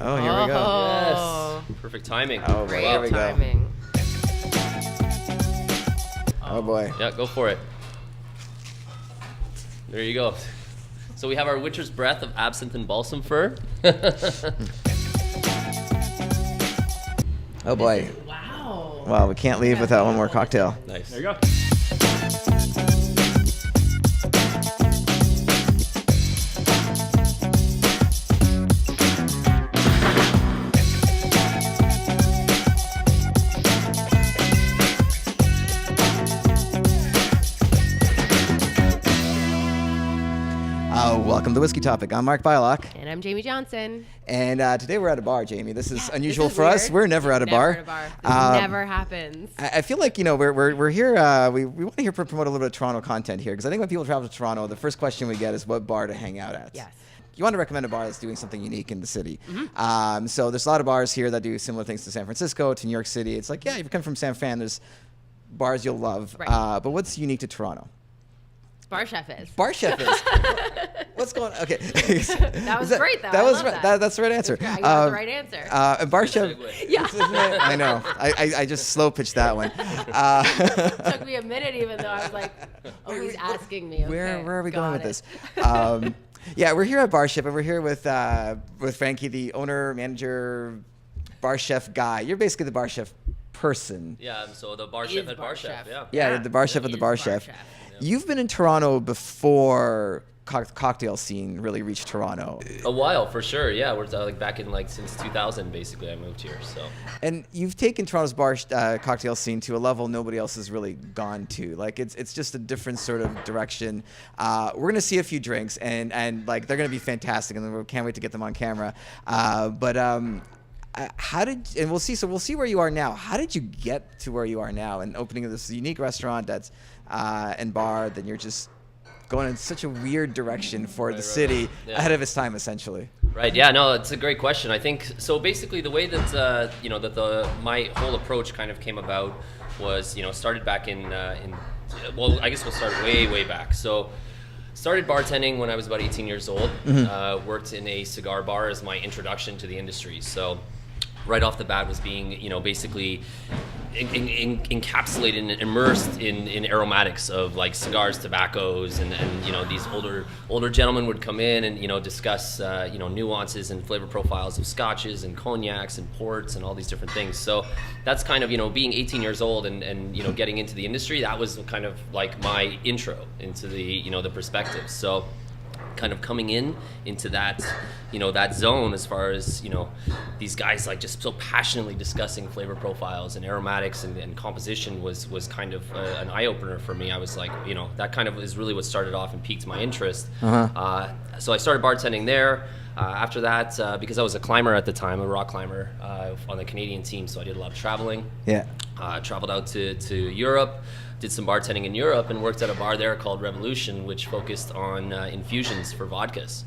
Oh, here we Yes. go. Perfect timing. Oh, Great here we go. timing. Oh boy. Yeah, go for it. There you go. So we have our winter's breath of absinthe and balsam fir. Oh boy. Wow. Wow, we can't leave without one more cocktail. Nice. There you go. Welcome to Whiskey Topic. I'm Mark Bylok. And I'm Jamie Johnson. And today we're at a bar, Jamie. This is unusual this is for us. weird. We're never at a bar. Never at a bar. This never happens. I feel like, we're here, we want to hear promote a little bit of Toronto content here, because I think when people travel to Toronto, the first question we get is what bar to hang out at. Yes. You want to recommend a bar that's doing something unique in the city. So there's a lot of bars here that do similar things to San Francisco, to New York City. It's like, yeah, if you come from San Fran, there's bars you'll love. Right. But what's unique to Toronto? BarChef is. BarChef is. What's going on? Okay. That was great, though. That I was love right. that. That's the right answer. I got the right answer. And BarChef. Yeah. I know. I just slow pitched that one. It took me a minute, even though I was like, oh, he's asking me. Okay, Where are we got going with it. this? Yeah, we're here at BarChef, and we're here with Frankie, the owner, manager, BarChef guy. You're basically the BarChef person. Yeah, so the bar Is chef at BarChef. BarChef, yeah. Yeah, the BarChef of the Is BarChef. BarChef. You've been in Toronto before cocktail scene really reached Toronto. A while, for sure, yeah. We're like back in since 2000, basically, I moved here, so. And you've taken Toronto's cocktail scene to a level nobody else has really gone to. Like it's just a different sort of direction. We're gonna see a few drinks, and like they're gonna be fantastic, and we can't wait to get them on camera. How did, and we'll see. So we'll see where you are now. How did you get to where you are now and opening this unique restaurant that's and bar? Then you're just going in such a weird direction for the city ahead of its time, essentially. Right. Yeah. No, it's a great question. I think so. Basically, the way that my whole approach kind of came about was started back in well, I guess we'll start way back. So. Started bartending when I was about 18 years old. Worked in a cigar bar as my introduction to the industry. So right off the bat was being, basically encapsulated and immersed in aromatics of like cigars, tobaccos, and these older gentlemen would come in and discuss nuances and flavor profiles of scotches and cognacs and ports and all these different things. So that's kind of being 18 years old and getting into the industry. That was kind of like my intro into the the perspective. So kind of coming into that that zone as far as these guys like just so passionately discussing flavor profiles and aromatics and composition was kind of an eye-opener for me. I was like that kind of is really what started off and piqued my interest. So I started bartending there. After that, because I was a climber at the time, a rock climber on the Canadian team, so I did a lot of traveling. Yeah. Traveled out to Europe, did some bartending in Europe, and worked at a bar there called Revolution, which focused on infusions for vodkas.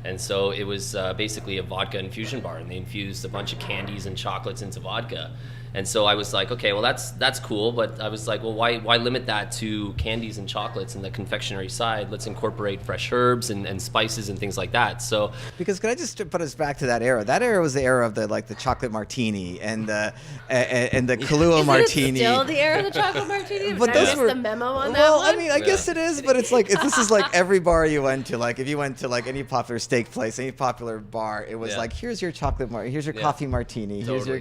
And so it was basically a vodka infusion bar, and they infused a bunch of candies and chocolates into vodka. And so I was like, okay, well that's cool, but I was like, well, why limit that to candies and chocolates and the confectionery side? Let's incorporate fresh herbs and spices and things like that. So because can I just put us back to that era? That era was the era of the chocolate martini and the Kahlua martini. Is it still the era of the chocolate martini? But Did I those miss were the memo on that well, one? I mean, I guess it is, but it's like this is like every bar you went to. Like if you went to like any popular steak place, any popular bar, it was like here's your chocolate here's your coffee martiny. Totally.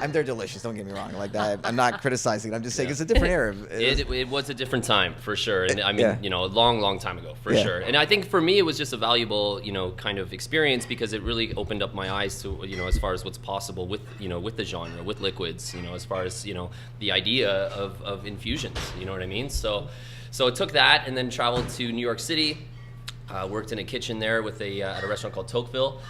They're delicious. Don't get me wrong. Like that, I'm not criticizing. I'm just saying it's a different era. It was a different time for sure, and I mean, a long time ago for sure. And I think for me, it was just a valuable, kind of experience because it really opened up my eyes to, as far as what's possible with, with the genre, with liquids, as far as the idea of infusions. You know what I mean? So it took that, and then traveled to New York City. Worked in a kitchen there with at a restaurant called Tocqueville.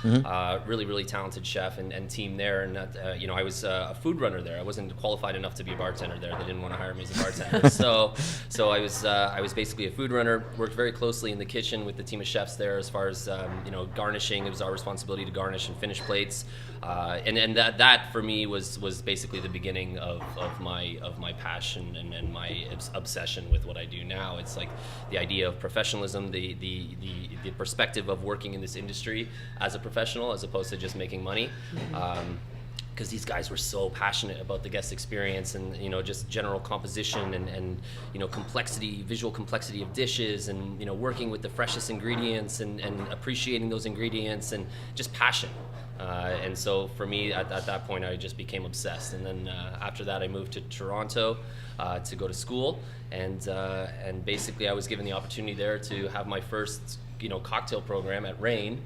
Really talented chef and team there. And I was a food runner there. I wasn't qualified enough to be a bartender there. They didn't want to hire me as a bartender. so I was basically a food runner. Worked very closely in the kitchen with the team of chefs there as far as garnishing. It was our responsibility to garnish and finish plates. And that for me was basically the beginning of my passion and my obsession with what I do now. It's like the idea of professionalism, the the perspective of working in this industry as a professional as opposed to just making money. Because these guys were so passionate about the guest experience and, you know, just general composition and you know, visual complexity of dishes and, you know, working with the freshest ingredients and appreciating those ingredients and just passion. And so for me, at that point, I just became obsessed. And then after that, I moved to Toronto to go to school. And basically, I was given the opportunity there to have my first, you know, cocktail program at Rain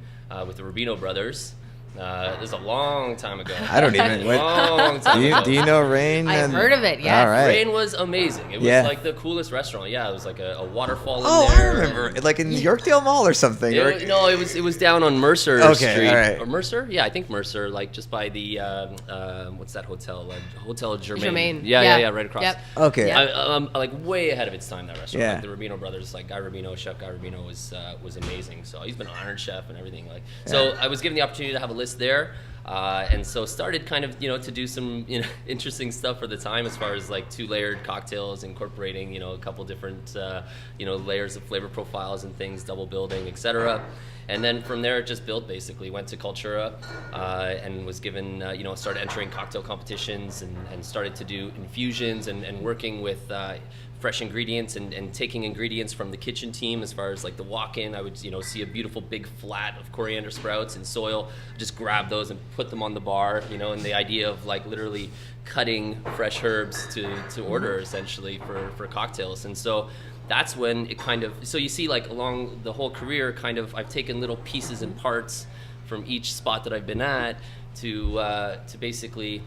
with the Rubino brothers. This is a long time ago. I don't even. Long time ago. Do you know Rain? I've heard of it. Yes. All right. Rain was amazing. It was like the coolest restaurant. Yeah, it was like a waterfall in there. Oh, I remember. Like in Yorkdale Mall or something. No, it was down on Mercer Street. All right. Or Mercer? Yeah, I think Mercer. Like just by the what's that hotel? Hotel Germain. Yeah, right across. Yep. Okay. Yep. I'm like way ahead of its time, that restaurant. Yeah. Like the Rubino brothers, like Chef Guy Rubino was amazing. So he's been an honored chef and everything. Like so, I was given the opportunity to have a list there. And so started kind of, you know, to do some, you know, interesting stuff for the time as far as like 2-layered cocktails, incorporating, you know, a couple different, you know, layers of flavor profiles and things, double building, etc. And then from there it just built basically. Went to Cultura and was given, you know, started entering cocktail competitions and started to do infusions and working with fresh ingredients and taking ingredients from the kitchen team as far as like the walk-in. I would, you know, see a beautiful big flat of coriander sprouts and soil, just grab those and put them on the bar, you know, and the idea of like literally cutting fresh herbs to order essentially for cocktails. And so that's when it kind of, so you see like along the whole career kind of, I've taken little pieces and parts from each spot that I've been at to basically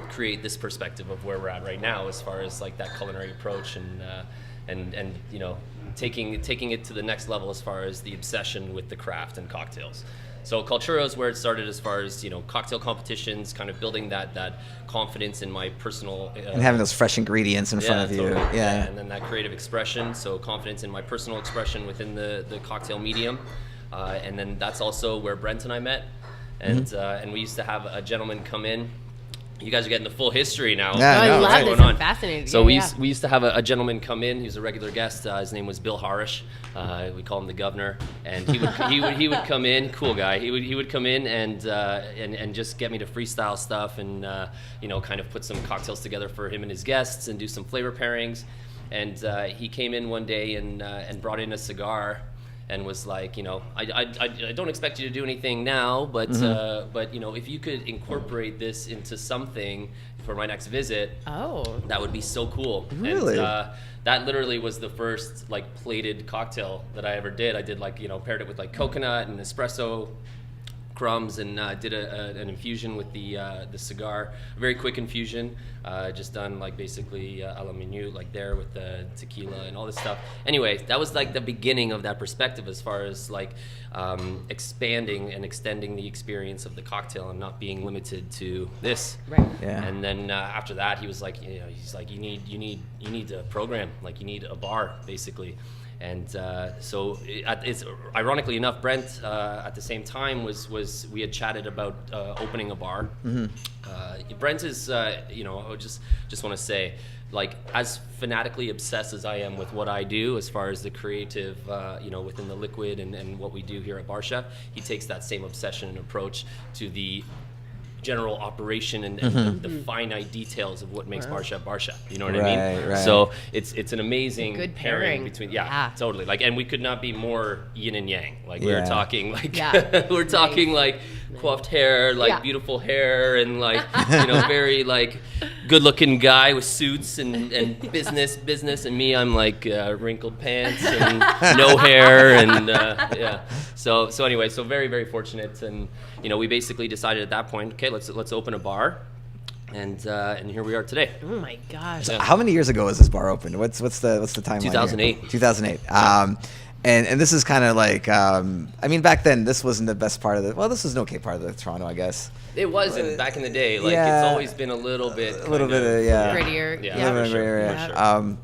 create this perspective of where we're at right now as far as like that culinary approach and you know, taking it to the next level as far as the obsession with the craft and cocktails. So Cultura is where it started as far as, you know, cocktail competitions, kind of building that confidence in my personal and having those fresh ingredients in front of you. Totally. Yeah. And then that creative expression, so confidence in my personal expression within the cocktail medium. And then that's also where Brent and I met. And and we used to have a gentleman come in. You guys are getting the full history now. Yeah, I no, love right. this. I'm fascinated. So we used to have a gentleman come in. He was a regular guest. His name was Bill Harish. We call him the governor. And he would come in. Cool guy. He would come in and just get me to freestyle stuff and you know, kind of put some cocktails together for him and his guests and do some flavor pairings. And he came in one day and brought in a cigar. And was like, you know, I don't expect you to do anything now, but you know, if you could incorporate this into something for my next visit, that would be so cool. Really? And that literally was the first like plated cocktail that I ever did. I did like, you know, paired it with like coconut and espresso crumbs and did an infusion with the cigar, a very quick infusion, just done like basically a la minute, like there with the tequila and all this stuff. Anyway, that was like the beginning of that perspective as far as like expanding and extending the experience of the cocktail and not being limited to this. Right. Yeah. And then after that, he was like, you know, he's like, you need a program, like you need a bar basically. And so it's ironically enough, Brent at the same time was we had chatted about opening a bar. Brent is you know, I just want to say, like, as fanatically obsessed as I am with what I do as far as the creative you know, within the liquid and what we do here at BarChef, he takes that same obsession and approach to the general operation and the finite details of what makes BarChef. You know what I mean? Right. So it's an amazing good pairing pairing. between totally. Like, and we could not be more yin and yang. Like we're talking like we're talking like coiffed hair, like beautiful hair, and like, you know, very like good looking guy with suits and business, and me, I'm like wrinkled pants and no hair and So anyway, so very, very fortunate, and you know, we basically decided at that point, okay, let's open a bar, and here we are today. Oh my gosh. So how many years ago was this bar opened? What's the timeline? 2008. Here? 2008. And this is kind of like, I mean, back then this wasn't the best part of this was an okay part of the Toronto, I guess. It wasn't back in the day. Like it's always been a little bit Prettier. Yeah, for sure.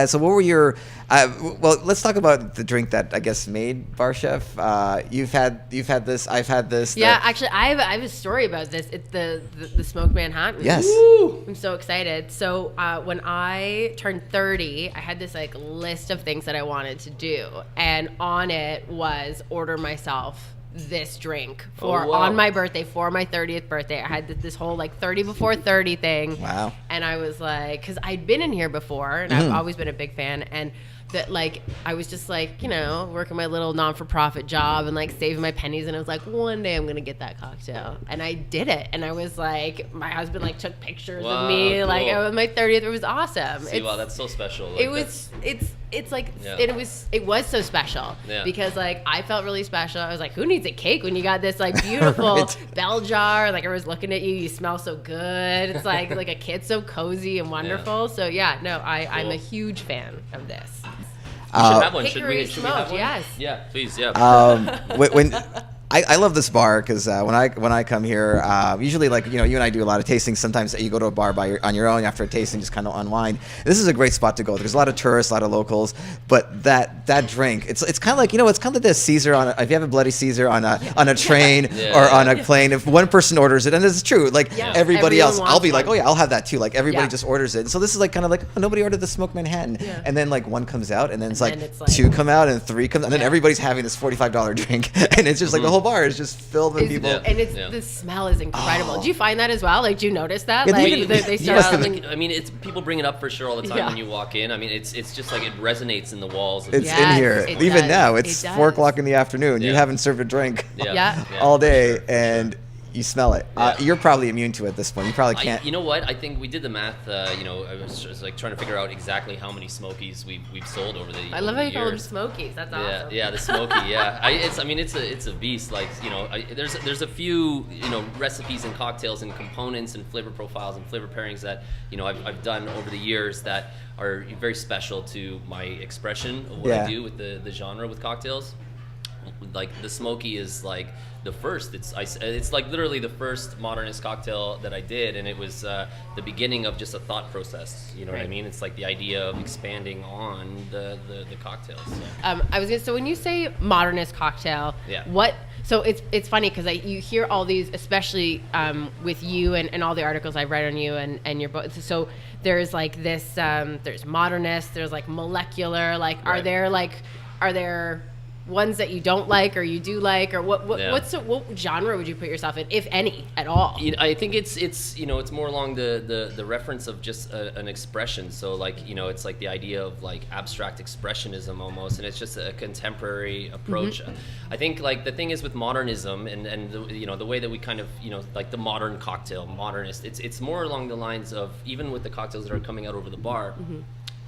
So what were your? Well, let's talk about the drink that I guess made BarChef. You've had this. I've had this. Yeah, actually, I have a story about this. It's the smoked Manhattan. Yes. Woo! I'm so excited. So when I turned 30, I had this like list of things that I wanted to do, and on it was order myself this drink on my birthday, for my 30th birthday. I had this whole like 30 before 30 thing. Wow. And I was like, because I'd been in here before, and I've always been a big fan, and that like I was just like, working my little non-for-profit job and like saving my pennies, and I was like, one day I'm gonna get that cocktail, and I did it. And I was like, my husband like took pictures of me, cool. like on my 30th. It was awesome. Wow, that's so special. Like, it's like, and it was so special because like I felt really special. I was like, who needs a cake when you got this like beautiful Right. bell jar? Like I was looking at you, you smell so good. It's like a kid, so cozy and wonderful. So I'm a huge fan of this. We should have one. Hickory Should we have smoked, one? yes. Yeah, please, yeah. When I love this bar because when I come here, usually like you and I do a lot of tastings. Sometimes you go to a bar on your own after a tasting, just kind of unwind. This is a great spot to go. There's a lot of tourists, a lot of locals, but that drink, it's kind of like it's kind of like the Caesar if you have a Bloody Caesar on a train or on a plane. If one person orders it, and it's true, like everybody else, I'll be like, oh yeah, I'll have that too. Like everybody just orders it. So this is like kind of like nobody ordered the smoked Manhattan, and then like one comes out, and then it's like two come out, and three come, and then everybody's having this $45 drink, and it's just like the whole bar is just filled with people. And the smell is incredible. Do you find that as well? Like, do you notice that? Yeah, like, they start. I mean, it's people bring it up for sure all the time when you walk in. I mean, it's just like it resonates in the walls. It's in here. Even now, it's 4 o'clock in the afternoon. You haven't served a drink all day, and you smell it. You're probably immune to it at this point. You probably can't. You know what? I think we did the math. I was just like trying to figure out exactly how many Smokies we've sold over the years. I love how you call them Smokies. That's awesome. Yeah, the Smoky. Yeah, it's a beast. Like there's a few recipes and cocktails and components and flavor profiles and flavor pairings that I've done over the years that are very special to my expression of what I do with the genre with cocktails. Like the Smoky is like the first. It's like literally the first modernist cocktail that I did, and it was the beginning of just a thought process. You know what I mean? It's like the idea of expanding on the cocktails. So. So when you say modernist cocktail, what? So it's funny because you hear all these, especially with you and all the articles I read on you and your book. So there's like this. There's modernist. There's like molecular. Like are there ones that you don't like or you do like, or what genre would you put yourself in, if any at all? I think it's more along the reference of just an expression. So like it's like the idea of like abstract expressionism almost, and it's just a contemporary approach. I think like the thing is with modernism and the way that we kind of like the modern cocktail, modernist, it's more along the lines of, even with the cocktails that are coming out over the bar,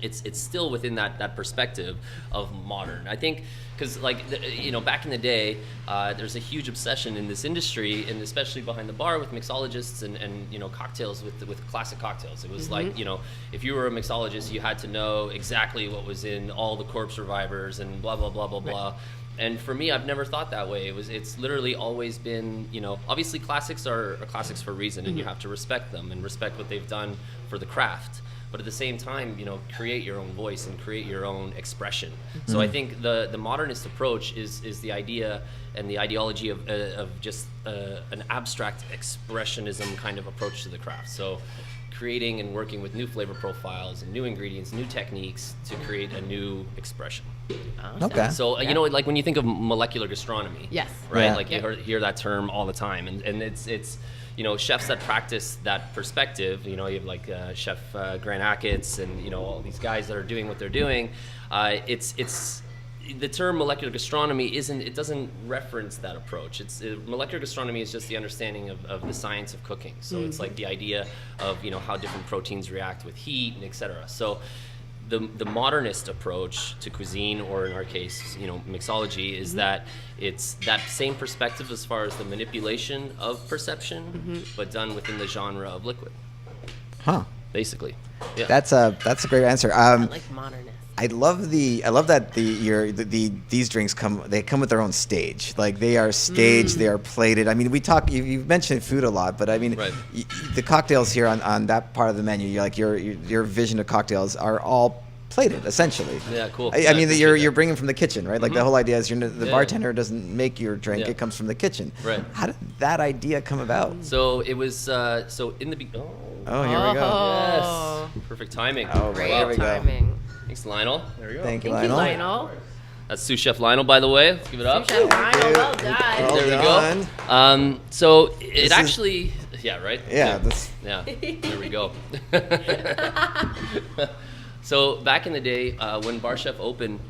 it's still within that perspective of modern. I think because like back in the day, there's a huge obsession in this industry, and especially behind the bar with mixologists and cocktails with classic cocktails. It was like if you were a mixologist, you had to know exactly what was in all the corpse revivers and blah blah blah blah blah. And for me, I've never thought that way. It's literally always been, obviously classics are classics for a reason, and you have to respect them and respect what they've done for the craft. But at the same time, create your own voice and create your own expression. So I think the modernist approach is the idea and the ideology of just an abstract expressionism kind of approach to the craft. So creating and working with new flavor profiles and new ingredients, new techniques to create a new expression. Okay. So like when you think of molecular gastronomy, right? Like you hear that term all the time, and it's chefs that practice that perspective. You have like Chef Grant Achatz and all these guys that are doing what they're doing. It's the term molecular gastronomy doesn't reference that approach. Molecular gastronomy is just the understanding of the science of cooking. So it's like the idea of how different proteins react with heat and etc. So the modernist approach to cuisine, or in our case, mixology, is that it's that same perspective as far as the manipulation of perception, but done within the genre of liquid. Basically. Yeah. That's a great answer. I like modernist. I love that these drinks come with their own stage. Like they are staged, they are plated. I mean, you've mentioned food a lot, but I mean, the cocktails here on that part of the menu, your vision of cocktails are all plated essentially. Yeah, cool. I mean, you're bringing from the kitchen, right? Like the whole idea is the bartender doesn't make your drink; Yeah. it comes from the kitchen. Right. How did that idea come about? So it was so in the Oh, here we Oh. go. Yes, perfect timing. Oh, Great here we go. timing. Thanks, Lionel. There we go. Thank you, Thank you, Lionel. Lionel. That's sous chef Lionel, by the way. Let's give it up. Chef Lionel, well done. Well There done. we go. So it This actually, yeah, right. Yeah. This. Yeah, there we go. So back in the day, when BarChef opened,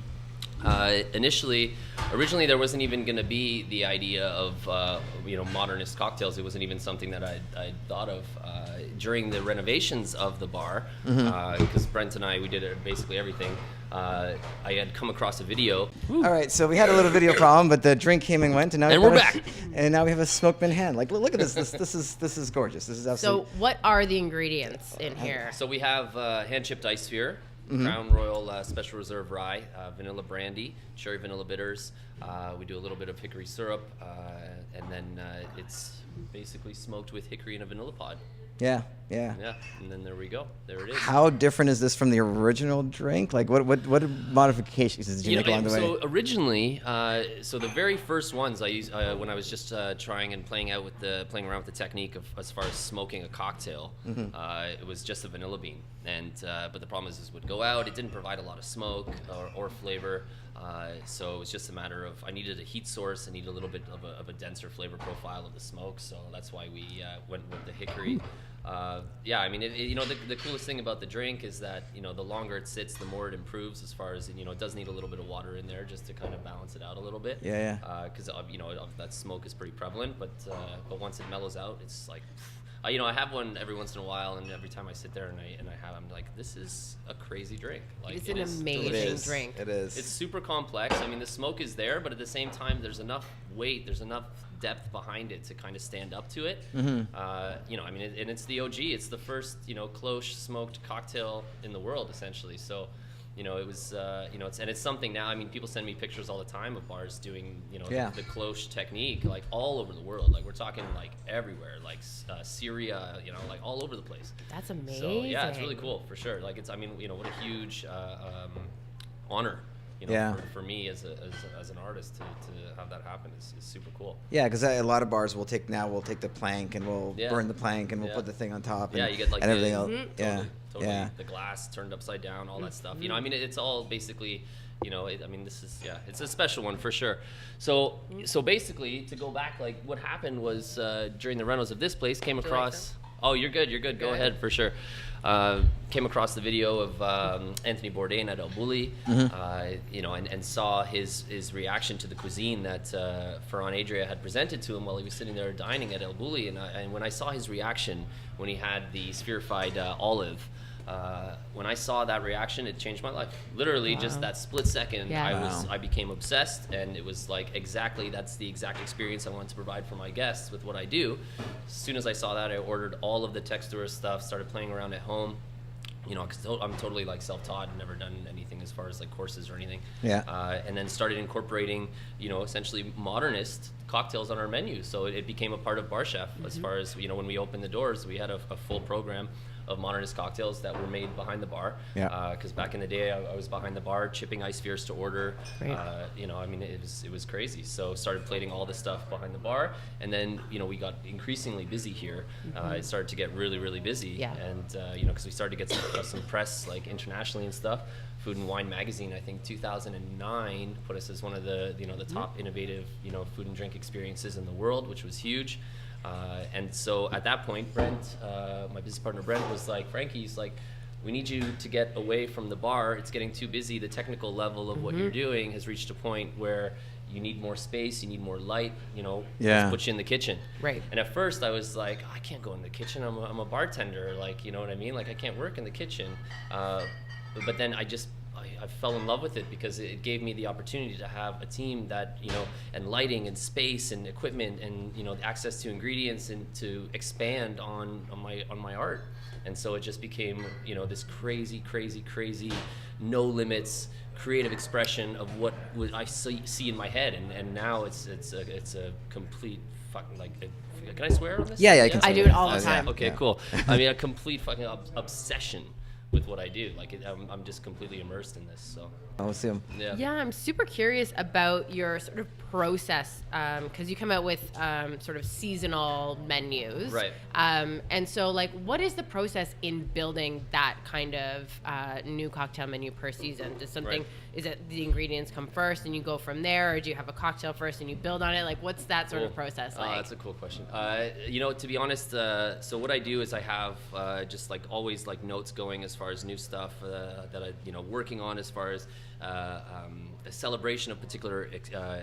originally there wasn't even going to be the idea of modernist cocktails. It wasn't even something that I thought of during the renovations of the bar, because Brent and we did basically everything. I had come across a video. All right, so we had a little video problem, but the drink came and went, and now we're back. And now we have a smoked in hand. Like, look at this. This is gorgeous. This is absolutely. So what are the ingredients in here? So we have hand-chipped ice sphere, Crown Royal Special Reserve Rye, vanilla brandy, cherry vanilla bitters. We do a little bit of hickory syrup, and then it's basically smoked with hickory in a vanilla pod. Yeah. Yeah, and then there we go. There it is. How different is this from the original drink? Like, what modifications did you make along the way? So originally, so the very first ones I used when I was just trying and playing around with the technique of as far as smoking a cocktail, it was just a vanilla bean. And but the problem is it would go out. It didn't provide a lot of smoke or flavor. So it was just a matter of I needed a heat source. I needed a little bit of a denser flavor profile of the smoke. So that's why we went with the hickory. I mean, the coolest thing about the drink is that, the longer it sits, the more it improves as far as, it does need a little bit of water in there just to kind of balance it out a little bit. Yeah. Because, that smoke is pretty prevalent, but once it mellows out, it's like, I have one every once in a while, and every time I sit there I'm like, this is a crazy drink. Like, It's an amazing delicious. drink. It is. It's super complex. I mean, the smoke is there, but at the same time, there's enough weight, there's enough depth behind it to kind of stand up to it. And it's the OG. It's the first, cloche smoked cocktail in the world, essentially. So, it was, it's something now. I mean, people send me pictures all the time of bars doing, the cloche technique, like all over the world. Like we're talking like everywhere, like Syria, like all over the place. That's amazing. So yeah, it's really cool for sure. Like what a huge honor. For me as an artist to have that happen is super cool. Yeah, because a lot of bars will take the plank and we'll burn the plank and we'll put the thing on top. And, you get like and everything else. Totally. The glass turned upside down, all that stuff. It's all basically, it's a special one for sure. So basically, to go back, like what happened was during the renos of this place, came across. Oh, you're good. Go ahead for sure. Came across the video of Anthony Bourdain at El Bulli, and saw his reaction to the cuisine that Ferran Adria had presented to him while he was sitting there dining at El Bulli. And when I saw his reaction when he had the spherified olive, when I saw that reaction, it changed my life. Literally, just that split second, I became obsessed, and it was like that's the exact experience I wanted to provide for my guests with what I do. As soon as I saw that, I ordered all of the textura stuff, started playing around at home. Because I'm totally like self-taught, never done anything as far as like courses or anything. And then started incorporating, essentially modernist cocktails on our menu. So it became a part of BarChef. As far as when we opened the doors, we had a full program of modernist cocktails that were made behind the bar. Because back in the day, I was behind the bar chipping ice spheres to order. It was crazy. So started plating all this stuff behind the bar, and then we got increasingly busy here. It started to get really, really busy, and because we started to get some press like internationally and stuff. Food and Wine magazine, I think 2009, put us as one of the the top innovative food and drink experiences in the world, which was huge. And so at that point, Brent, my business partner Brent, was like, Frankie's like, we need you to get away from the bar. It's getting too busy. The technical level of what you're doing has reached a point where you need more space, you need more light, let's put you in the kitchen. Right. And at first I was like, I can't go in the kitchen. I'm a bartender. Like, you know what I mean? Like, I can't work in the kitchen. But then I fell in love with it because it gave me the opportunity to have a team that, and lighting and space and equipment and, access to ingredients and to expand on my art. And so it just became, this crazy, no limits, creative expression of what I see in my head. And now it's a complete fucking, like, can I swear on this? Yeah, you can I do it all the time. Okay, cool. I mean, a complete fucking obsession with what I do. Like I'm just completely immersed in this. So Awesome. Yeah, I'm super curious about your sort of process, because you come out with sort of seasonal menus, right? And so, like, what is the process in building that kind of new cocktail menu per season? Does something is it the ingredients come first and you go from there, or do you have a cocktail first and you build on it? Like, what's that sort of process like? That's a cool question. You know, to be honest, so what I do is I have just like always like notes going as far as new stuff that I working on as far as a celebration of particular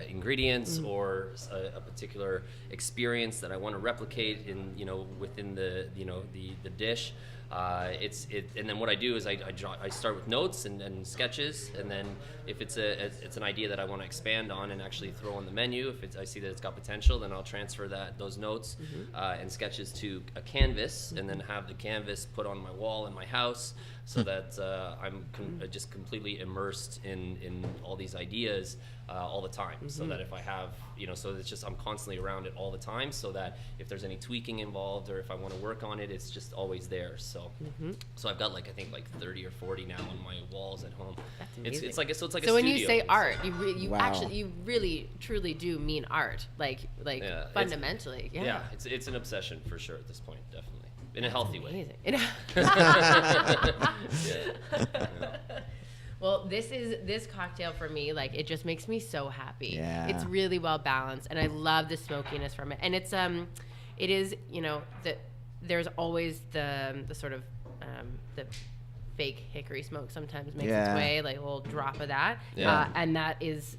ingredients or a particular experience that I want to replicate in within the dish. And then what I do is I start with notes and sketches, and then if it's an idea that I want to expand on and actually throw on the menu, if I see that it's got potential, then I'll transfer those notes and sketches to a canvas, and then have the canvas put on my wall in my house, so that I'm just completely immersed in all these ideas all the time. So that if I have, so it's just I'm constantly around it all the time, so that if there's any tweaking involved or if I want to work on it, it's just always there. So so I've got I think 30 or 40 now on my walls at home. That's amazing. It's like a studio. So when you say art, you Wow. actually you really truly do mean art, like fundamentally. Yeah. It's an obsession for sure at this point, definitely. In a healthy way. Well, this cocktail for me, like, it just makes me so happy. Yeah. It's really well balanced, and I love the smokiness from it. And it's it is there's always the sort of the fake hickory smoke sometimes makes its way, like a little drop of that. And that is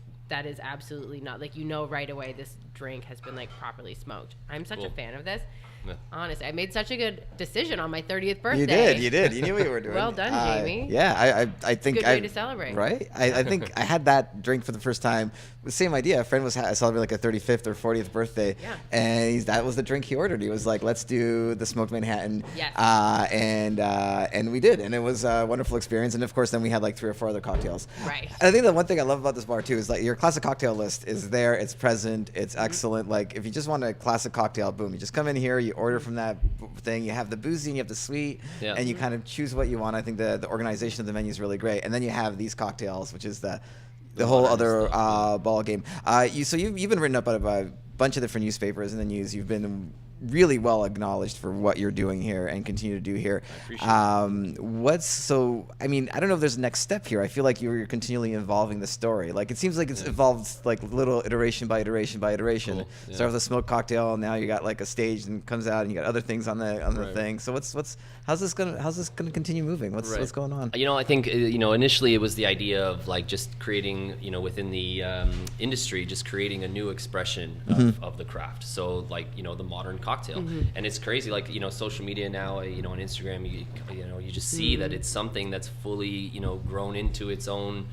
absolutely not, like, right away this drink has been like properly smoked. I'm such a fan of this. Yeah. Honestly, I made such a good decision on my 30th birthday. You did. You knew what you were doing. Well done, Jamie. Yeah, I think it's a good way to celebrate. Right? I think I had that drink for the first time. The same idea. A friend was celebrating like a 35th or 40th birthday, and that was the drink he ordered. He was like, "Let's do the smoked Manhattan." Yes. And we did, and it was a wonderful experience. And of course, then we had like 3 or 4 other cocktails. Right. And I think the one thing I love about this bar too is like your classic cocktail list is there. It's present. It's excellent. Like if you just want a classic cocktail, boom, you just come in here, you order from that thing. You have the boozy and you have the sweet, and you kind of choose what you want. I think the organization of the menu is really great. And then you have these cocktails, which is the whole other ball game. You've been written up by a bunch of different newspapers in the news. You've been really well acknowledged for what you're doing here and continue to do here. I appreciate it. I mean, I don't know if there's a next step here. I feel like you're continually evolving the story. Like it seems like it's evolved like little iteration by iteration by iteration. Cool. Yeah. Start with a smoked cocktail, now you got like a stage and comes out and you got other things on the thing. So how's this gonna continue moving? What's going on? I think initially it was the idea of like just creating within the industry, just creating a new expression of the craft. So like the modern cocktail, and it's crazy. Like social media now, on Instagram, you just see that it's something that's fully grown into its own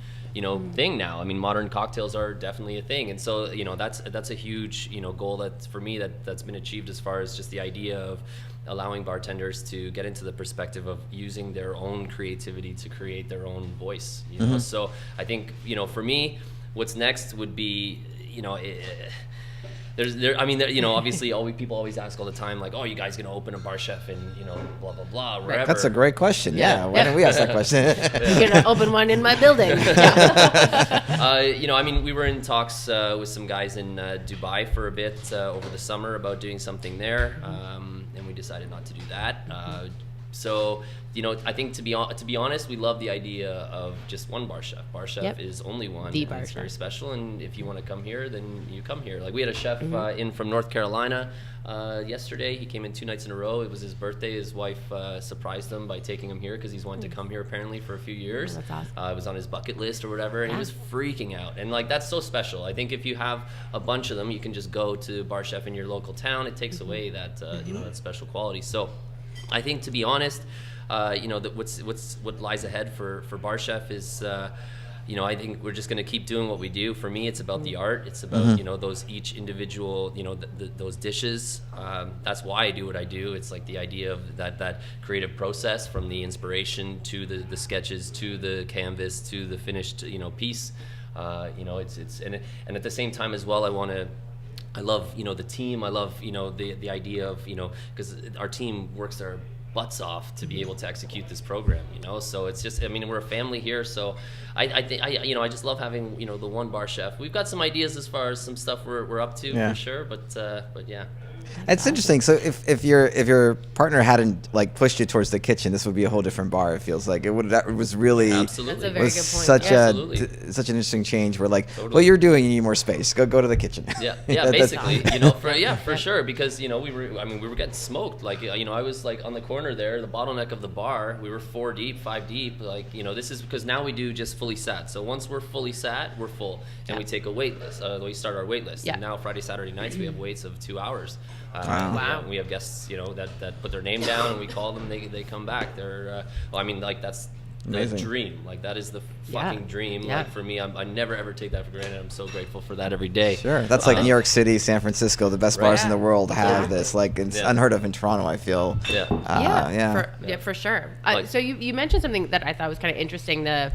thing now. I mean, modern cocktails are definitely a thing, and so that's a huge goal that for me that's been achieved as far as just the idea of allowing bartenders to get into the perspective of using their own creativity to create their own voice. So I think for me, what's next would be obviously people always ask all the time, like, oh, you guys gonna open a BarChef and blah blah blah wherever. That's a great question. Yeah. Why don't we ask that question? You're gonna open one in my building. We were in talks with some guys in Dubai for a bit over the summer about doing something there, and we decided not to do that. So I think to be honest, we love the idea of just one BarChef. BarChef is only one. The and BarChef. It's very special, and if you want to come here, then you come here. Like we had a chef in from North Carolina yesterday. He came in 2 nights in a row. It was his birthday. His wife surprised him by taking him here because he's wanted to come here apparently for a few years. That's awesome. It was on his bucket list or whatever, and he was freaking out. And like that's so special. I think if you have a bunch of them, you can just go to BarChef in your local town. It takes away that that special quality. So I think, to be honest, that what lies ahead for BarChef is, I think we're just going to keep doing what we do. For me, it's about the art. It's about those each individual, those dishes. That's why I do what I do. It's like the idea of that creative process, from the inspiration to the sketches to the canvas to the finished piece. It's and at the same time as well, I love the team. I love the idea of because our team works their butts off to be able to execute this program, you know. So it's just, I mean, we're a family here, so I think you know, I just love having, you know, the one bar chef. We've got some ideas as far as some stuff we're up to for sure, but yeah. It's interesting. So if your partner hadn't like pushed you towards the kitchen, this would be a whole different bar. It feels like it was really absolutely. That's a very was good point. such an interesting change. Where like, what you're doing, you need more space. Go to the kitchen. Yeah, basically, you know, for sure, because you know we were getting smoked. Like, you know, I was like on the corner there, the bottleneck of the bar. We were 4 deep, 5 deep. Like, you know, this is because now we do just fully sat. So once we're fully sat, we're full, and we take a wait list. We start our wait list. And now Friday, Saturday nights we have waits of 2 hours. Wow. We have guests, you know, that put their name down, and we call them. They come back. They're well, I mean, like that's amazing. The dream. Like that is the fucking dream. Like for me, I never ever take that for granted. I'm so grateful for that every day. Sure, that's like New York City, San Francisco. The best bars in the world have this. Like it's unheard of in Toronto. I feel. For sure. So you mentioned something that I thought was kind of interesting. The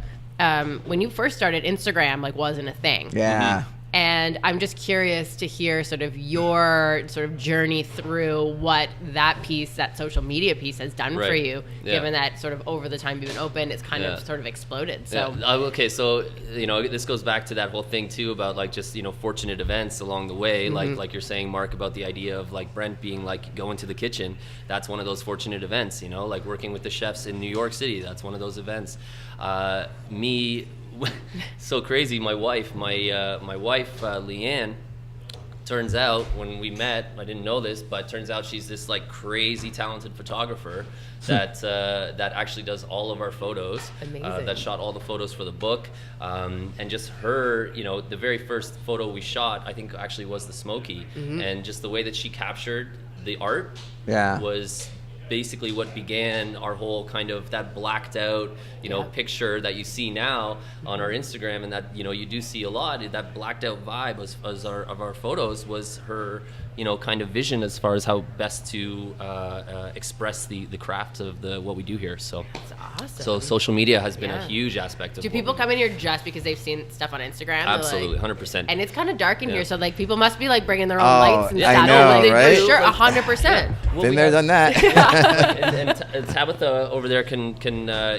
when you first started, Instagram like wasn't a thing. Yeah. Mm-hmm. And I'm just curious to hear sort of your sort of journey through what that piece, that social media piece has done for you, given that sort of over the time you've been open, it's kind of sort of exploded. So okay, so you know, this goes back to that whole thing too about like just, you know, fortunate events along the way, like you're saying, Mark, about the idea of like Brent being like go into the kitchen. That's one of those fortunate events, you know, like working with the chefs in New York City. That's one of those events. So crazy. My wife, Leanne, turns out when we met, I didn't know this, but turns out she's this like crazy talented photographer that actually does all of our photos. Amazing. That shot all the photos for the book, and just her, you know, the very first photo we shot, I think actually was the Smoky, and just the way that she captured the art was basically what began our whole kind of that blacked out, you know, picture that you see now on our Instagram, and that, you know, you do see a lot. That blacked out vibe of our photos was her, you know, kind of vision as far as how best to express the craft of what we do here. So that's awesome. So social media has been a huge aspect of. Do people come in here just because they've seen stuff on Instagram? Absolutely, 100%. And it's kind of dark in here, so like people must be like bringing their own lights and stuff. I know, right? For sure, 100%. Been there, done that. and Tabitha over there can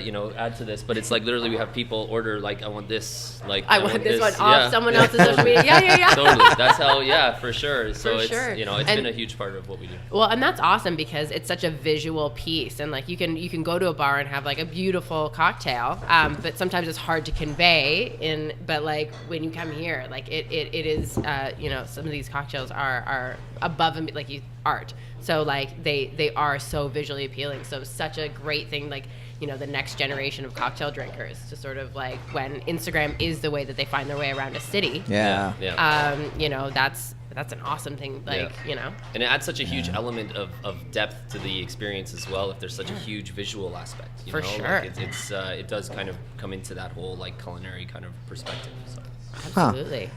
you know, add to this, but it's like literally we have people order like, I want this, like I want this one off someone else's social media. Yeah. Totally. That's how, for sure. So it's sure. You know, it's been a huge part of what we do. Well, and that's awesome because it's such a visual piece, and like you can go to a bar and have like a beautiful cocktail, but sometimes it's hard to convey but like when you come here, like it is you know, some of these cocktails are above and like art. So like they are so visually appealing. So such a great thing, like, you know, the next generation of cocktail drinkers to sort of like, when Instagram is the way that they find their way around a city. You know, that's an awesome thing, like, you know. And it adds such a huge element of depth to the experience as well, if there's such a huge visual aspect. You know? Sure. Like it does kind of come into that whole like culinary kind of perspective. So. Absolutely.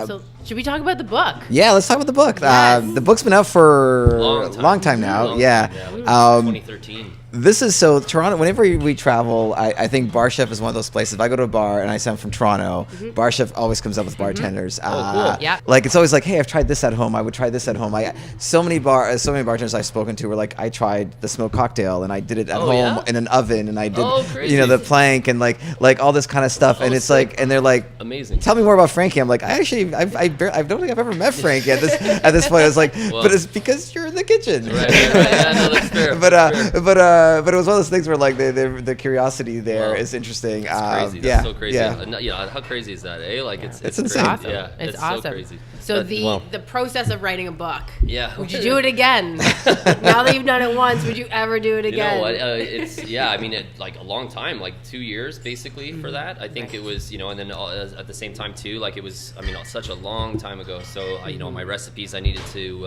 So should we talk about the book? Yeah, let's talk about the book. Yes. The book's been out for a long time now. 2013. This is so Toronto. Whenever we travel, I think BarChef is one of those places. If I go to a bar and I say I'm from Toronto, BarChef always comes up with bartenders. Cool. Like it's always like, hey, I've tried this at home. I would try this at home. So many bartenders I've spoken to were like, I tried the smoked cocktail and I did it at home in an oven, and I did you know, the plank and like all this kind of stuff. And it's sick. like, and they're like, amazing. Tell me more about Frankie. I'm like, I don't think I've ever met Frankie at this point. I was like, but it's because you're in the kitchen. Right. Yeah, no, that's fair. But it was one of those things where like the curiosity there is interesting. It's crazy. That's so crazy. Yeah, how crazy is that? Like it's insane. Awesome. Yeah, it's awesome. So crazy. So the process of writing a book. Yeah. Would you do it again? Now that you've done it once, would you ever do it again? You know what? It's I mean, like a long time, like 2 years basically for that. I think it was, you know, and then at the same time too, like it was, I mean, such a long time ago. So you know, my recipes, I needed to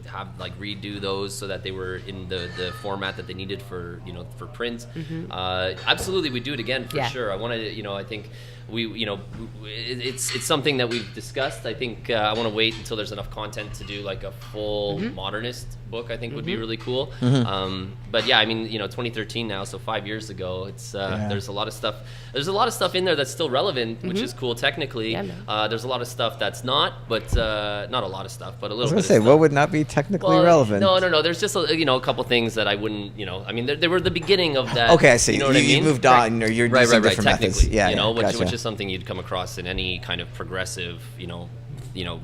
have like redo those so that they were in the format that they needed for, you know, for print. Absolutely, we'd do it again for sure. I wanted, you know, I think it's something that we've discussed. I think I want to wait until there's enough content to do like a full modernist book. I think would be really cool. But yeah, I mean, 2013 now, so 5 years ago. It's there's a lot of stuff. There's a lot of stuff in there that's still relevant, which is cool technically. There's a lot of stuff that's not, but not a lot of stuff, but a little. I was gonna say, what would not be technically relevant? No. There's just a couple things that I wouldn't. I mean, they were the beginning of that. Okay, I see. You know what I mean? You moved on, or you're using different methods. Technically, Gotcha. which is something you'd come across in any kind of progressive,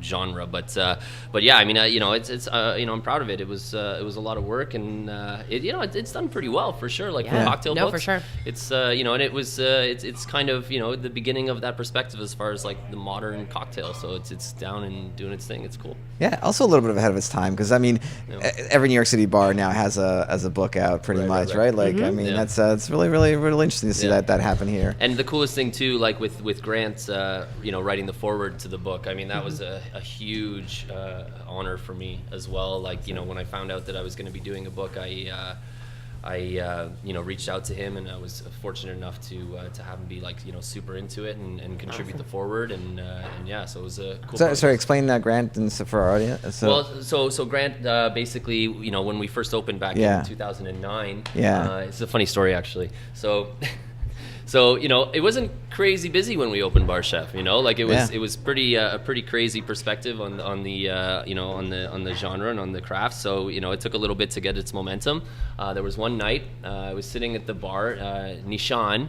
genre. But yeah, I mean, it's I'm proud of it. It was a lot of work, and it's done pretty well for sure. Like for cocktail books, for sure. It's and it was it's kind of the beginning of that perspective as far as like the modern cocktail. So it's down and doing its thing. It's cool. Yeah, also a little bit ahead of its time, because I mean, every New York City bar now has a book out pretty much, right? Like I mean, that's it's really interesting to see that happen here. And the coolest thing too, like with Grant, writing the foreword to the book. I mean, that was a huge honor for me as well. Like when I found out that I was going to be doing a book, I reached out to him, and I was fortunate enough to have him be like super into it and contribute the forward, and so it was a cool. Sorry, explain that, Grant, and for our audience. So Grant basically when we first opened back in 2009. It's a funny story actually. So it wasn't crazy busy when we opened BarChef. Like it was pretty a pretty crazy perspective on the genre and on the craft. So it took a little bit to get its momentum. There was one night I was sitting at the bar. Nishan,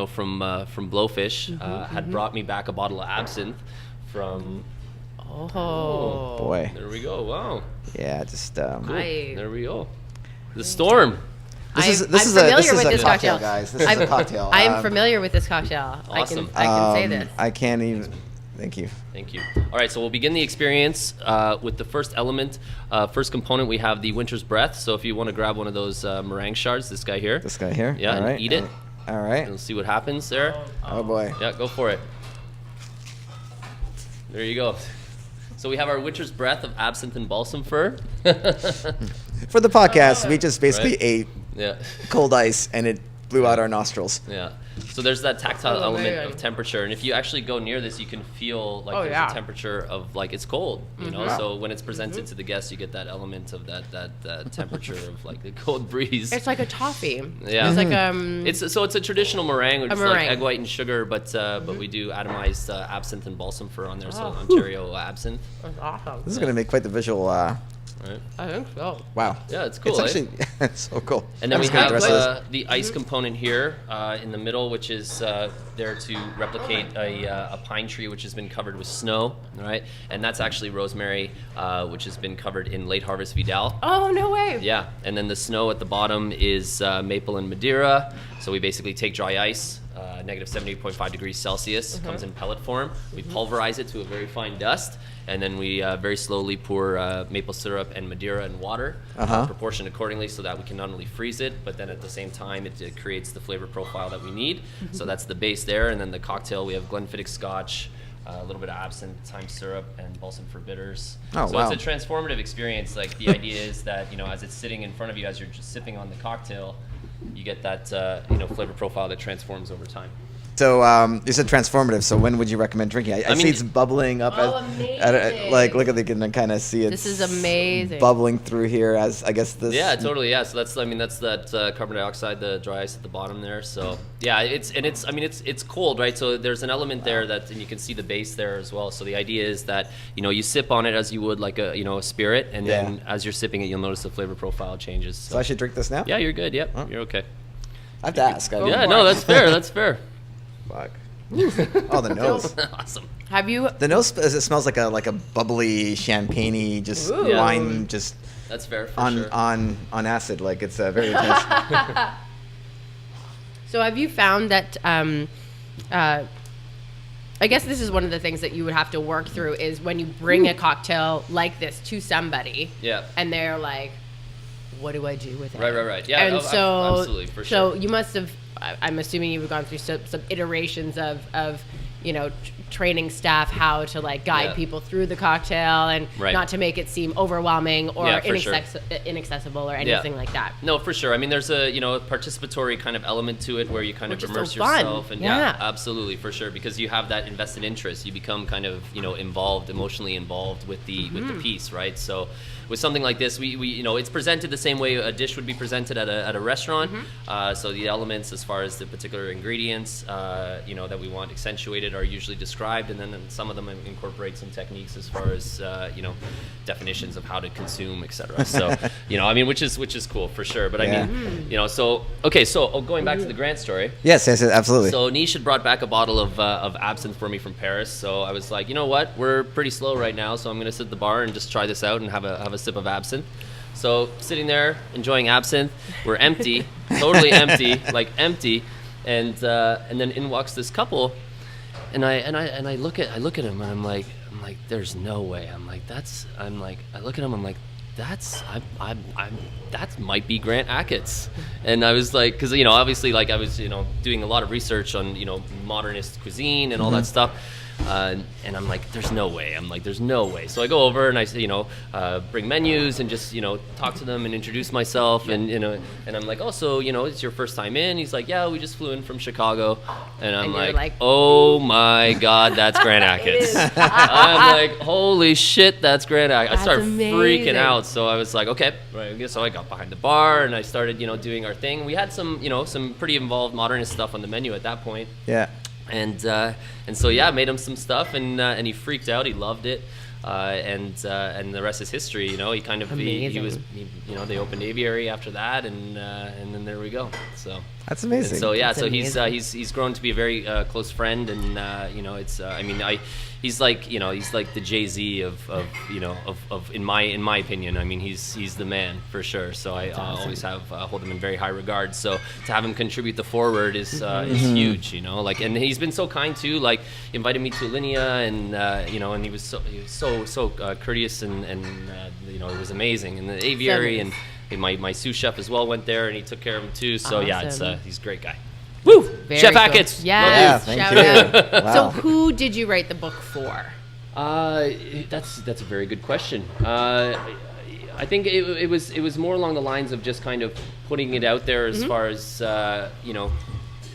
from Blowfish, had brought me back a bottle of absinthe from. Oh boy! There we go. Wow. Yeah, just cool. There we go. The Storm. This is a cocktail, guys. This is a cocktail. I'm familiar with this cocktail. Awesome. I can say this. I can't even. Thank you. All right, so we'll begin the experience with the first element. First component, we have the Winter's Breath. So if you want to grab one of those meringue shards, this guy here. Yeah, all right. And eat it. All right. And we'll see what happens there. Oh boy. Yeah, go for it. There you go. So we have our Winter's Breath of absinthe and balsam fir. For the podcast, we just basically ate Yeah. cold ice, and it blew out our nostrils. Yeah. So there's that tactile element of temperature, and if you actually go near this, you can feel like there's a temperature of like it's cold, So when it's presented to the guests, you get that element of that temperature of like the cold breeze. It's like a toffee. Yeah. It's like it's a traditional meringue, which is like egg white and sugar, but we do atomized absinthe and balsam fir on there, so Ontario absinthe. That's awesome. This is going to make quite the visual. Right. I think so. Wow. Yeah, it's cool. It's actually it's so cool. And then we have the ice component here in the middle, which is there to replicate a pine tree which has been covered with snow, right? And that's actually rosemary, which has been covered in late harvest Vidal. Oh, no way. Yeah, and then the snow at the bottom is maple and Madeira. So we basically take dry ice, negative 78.5 degrees Celsius, comes in pellet form. We pulverize it to a very fine dust, and then we very slowly pour maple syrup and Madeira and water, proportioned accordingly, so that we can not only freeze it, but then at the same time it creates the flavor profile that we need. So that's the base there, and then the cocktail, we have Glenfiddich Scotch, a little bit of absinthe, thyme syrup, and balsam for bitters. So it's a transformative experience. Like the idea is that as it's sitting in front of you, as you're just sipping on the cocktail, you get that flavor profile that transforms over time. So you said transformative. So when would you recommend drinking? I see it's bubbling up. Like look at the, can kind of see it. This is amazing. Bubbling through here as I guess this. Yeah, totally. Yeah. So that's that carbon dioxide, the dry ice at the bottom there. So yeah, it's cold, right? So there's an element there and you can see the base there as well. So the idea is that you sip on it as you would like a spirit, and then as you're sipping it, you'll notice the flavor profile changes. So I should drink this now? Yeah, you're good. Yep, you're okay. I have to ask. That's fair. That's fair. Fuck. Oh, the nose. Awesome. Have you? The nose, it smells like a bubbly champagne-y, just wine, just. That's fair. On acid, like it's very intense. So have you found that? I guess this is one of the things that you would have to work through is when you bring a cocktail like this to somebody. Yeah. And they're like, "What do I do with it?" Right. Yeah. And absolutely, for sure. So you must have. I'm assuming you've gone through some iterations of training staff how to like guide people through the cocktail and not to make it seem overwhelming or inaccessible or anything like that. No, for sure. I mean, there's a a participatory kind of element to it where you kind of immerse yourself, and absolutely, for sure, because you have that invested interest. You become kind of emotionally involved with the piece, right? So with something like this, we it's presented the same way a dish would be presented at a restaurant. So the elements, as far as the particular ingredients, that we want accentuated, are usually described, and then some of them incorporate some techniques as far as definitions of how to consume, etc. So which is cool for sure. But I mean, so going back to the Grant story. Yes, absolutely. So Nish had brought back a bottle of absinthe for me from Paris. So I was like, you know what, we're pretty slow right now, so I'm gonna sit at the bar and just try this out and have a sip of absinthe. So sitting there enjoying absinthe, we're empty, totally empty, and then in walks this couple, and I look at him, and I'm like, there's no way. I look at him, I'm like, that might be Grant Achatz. And I was like, because obviously, like, I was doing a lot of research on modernist cuisine and all that stuff. And I'm like, there's no way. There's no way. So I go over and I, bring menus and just, talk to them and introduce myself. And, and I'm like, oh, so, it's your first time in? He's like, yeah, we just flew in from Chicago. And I'm like, oh my God, that's Grant Achatz. I'm like, holy shit, that's Grant Achatz. I started freaking out. So I was like, okay. Right. So I got behind the bar and I started, doing our thing. We had some, some pretty involved modernist stuff on the menu at that point. Yeah. And so I made him some stuff, and he freaked out. He loved it, and the rest is history. He kind of he was they opened aviary after that, and then there we go. So that's amazing. So he's grown to be a very close friend, and he's like the Jay-Z of in my opinion. I mean, he's the man for sure. So I always hold him in very high regard. So to have him contribute the forward is huge. And he's been so kind too. Like, invited me to Alinea, and and he was so courteous, and it was amazing. And the aviary, and my sous chef as well went there, and he took care of him too. So he's a great guy. Woo! Chef Achatz. Yes. Shout out. Wow. So who did you write the book for? That's a very good question. I think it was more along the lines of just kind of putting it out there as far as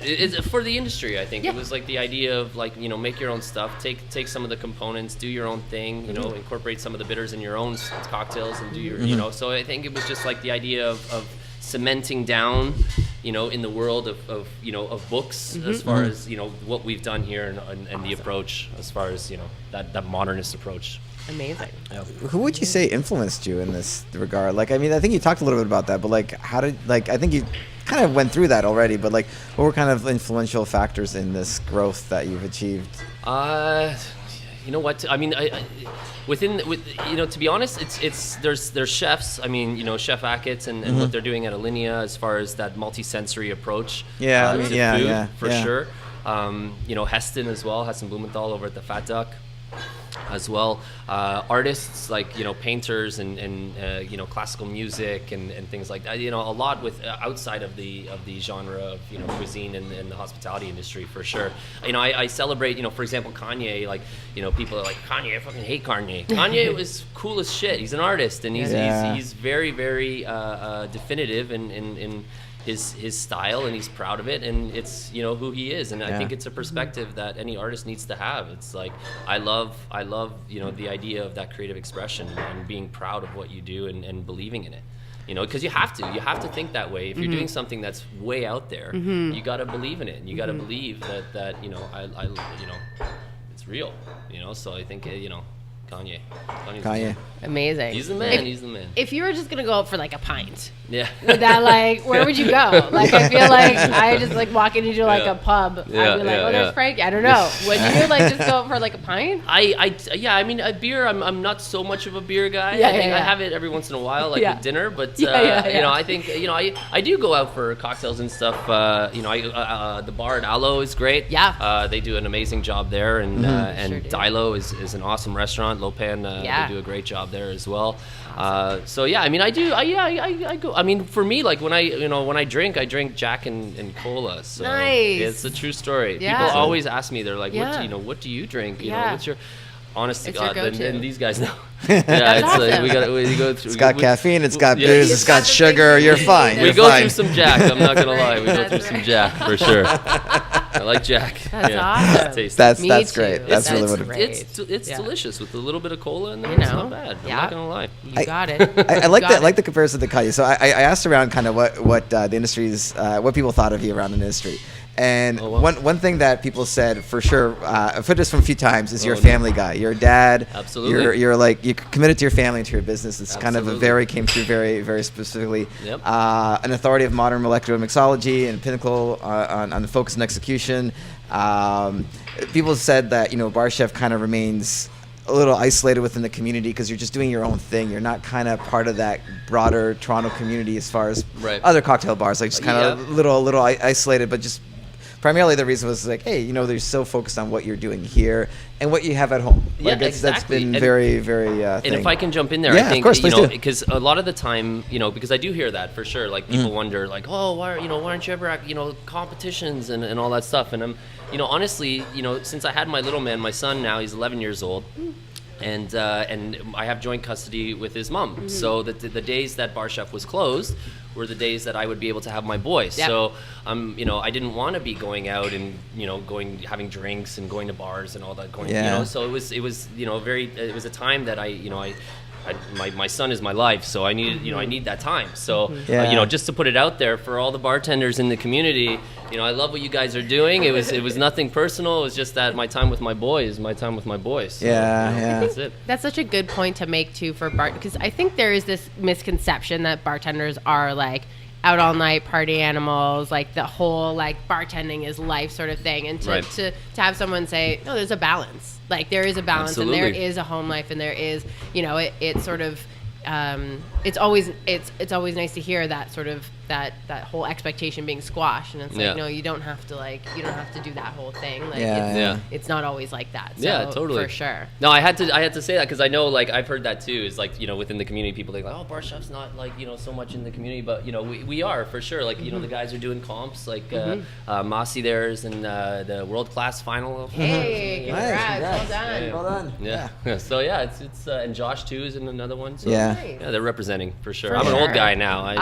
it's for the industry. I think it was like the idea of make your own stuff, take some of the components, do your own thing, incorporate some of the bitters in your own cocktails, and do your So I think it was just like the idea of cementing down in the world of books, as far as what we've done here, and the approach as far as that modernist approach. Amazing. Yeah. Who would you say influenced you in this regard? Like, I mean, I think you talked a little bit about that, but I think you kind of went through that already, but what were kind of influential factors in this growth that you've achieved? You know what? I mean, to be honest, it's there's chefs. I mean, Chef Achatz and what they're doing at Alinea as far as that multi-sensory approach. To food, for sure. Heston as well, Heston Blumenthal over at the Fat Duck as well. Artists like painters and classical music and things like that. A lot with outside of the genre of cuisine and the hospitality industry, for sure. I celebrate for example, Kanye. Like, people are like, Kanye, I fucking hate Kanye. Kanye was cool as shit. He's an artist, and he's very, very definitive in his style, and he's proud of it, and it's who he is, and I think it's a perspective that any artist needs to have. It's like, I love the idea of that creative expression and being proud of what you do and believing in it, because you have to think that way. If you're doing something that's way out there, you got to believe in it, and you got to believe that it's real, so I think Kanye. Amazing. He's the man. If you were just gonna go out for like a pint, would that where would you go? Like, I feel like I just walk into a pub. I'd be like, there's Frankie. I don't know. Would you just go out for like a pint? I mean, a beer. I'm not so much of a beer guy. I have it every once in a while, with dinner. But I think I do go out for cocktails and stuff. The bar at Aloe is great. Yeah. They do an amazing job there, and Sure Dilo is an awesome restaurant restaurant, Lopan. Yeah. They do a great job there as well. So yeah, I mean, I go. I mean, for me, like when I drink, I drink Jack and cola. So nice. It's a true story. Yeah. People always ask me, they're like, Yeah. what do you drink? You know, Yeah. what's your honest to It's your God, go-to. and these guys know. That's It's awesome. like we go through. It's got caffeine, it's got yeah. booze, it's got It's got sugar. the You're things fine. you We You're go fine. through some Jack. I'm not gonna lie. We go That's through some right. Jack for sure. I like Jack. That's yeah. awesome. It's tasty. That's Me that's too. great. That's really what Great. It's Yeah. delicious with a little bit of cola in there. You It's know. not bad. I'm Yeah. not gonna lie. You got it. I like You that. got Like it. the comparison to Kanye. So I asked around kind of what the industry's what people thought of you around the industry, and Oh, wow. one thing that people said for sure, I've heard this from a few times, is you're a Oh, no. family guy. You're a dad. Absolutely. You're like you're committed to your family and to your business. It's kind of Absolutely. came through very specifically. Yep. An authority of modern molecular mixology and pinnacle on the focus and execution. People said that BarChef kind of remains a little isolated within the community because you're just doing your own thing. You're not kind of part of that broader Toronto community as far as Right. other cocktail bars, like just kind of Yeah. little isolated, but just primarily the reason was like, hey, they're so focused on what you're doing here and what you have at home. Yeah, Like that's exactly. been And- very And thing. if I can jump in there, Yeah, I think of course, please do. because a lot of the time, because I do hear that for sure. Like people wonder, like, oh, why aren't you ever at competitions and all that stuff? And I'm, honestly, since I had my little man, my son now, he's 11 years old. And I have joint custody with his mom. So the days that BarChef was closed were the days that I would be able to have my boy. Yep. So I didn't want to be going out and having drinks and going to bars and all that. So it was it was a time that my son is my life, so I need I need that time. So Yeah. just to put it out there for all the bartenders in the community, I love what you guys are doing. It was nothing personal. It was just that my time with my boy is my time with my boy. So, Yeah. that's it. That's such a good point to make too for because I think there is this misconception that bartenders are like out all night party animals, like the whole like bartending is life sort of thing, and Right. to have someone say no, there's a balance. Like there is a balance, and there Absolutely. is a home life, and there is it's sort of it's always nice to hear that sort of that whole expectation being squashed, and it's like Yeah. no, you don't have to do that whole thing. Like Yeah. it's not always like that. So, Yeah, totally. for sure. No, I had to say that because I know, like, I've heard that too. Is like, within the community, people think like, oh, BarChef's not like, so much in the community, but we are for sure. Like, the guys are doing comps, like Mossy theirs and the world class final. Hey, Nice, congrats, well congrats. done. Well done. Yeah. So yeah, it's and Josh too is in another one. So, Yeah. Nice. Yeah, they're representing for sure. For I'm an sure. old guy now. I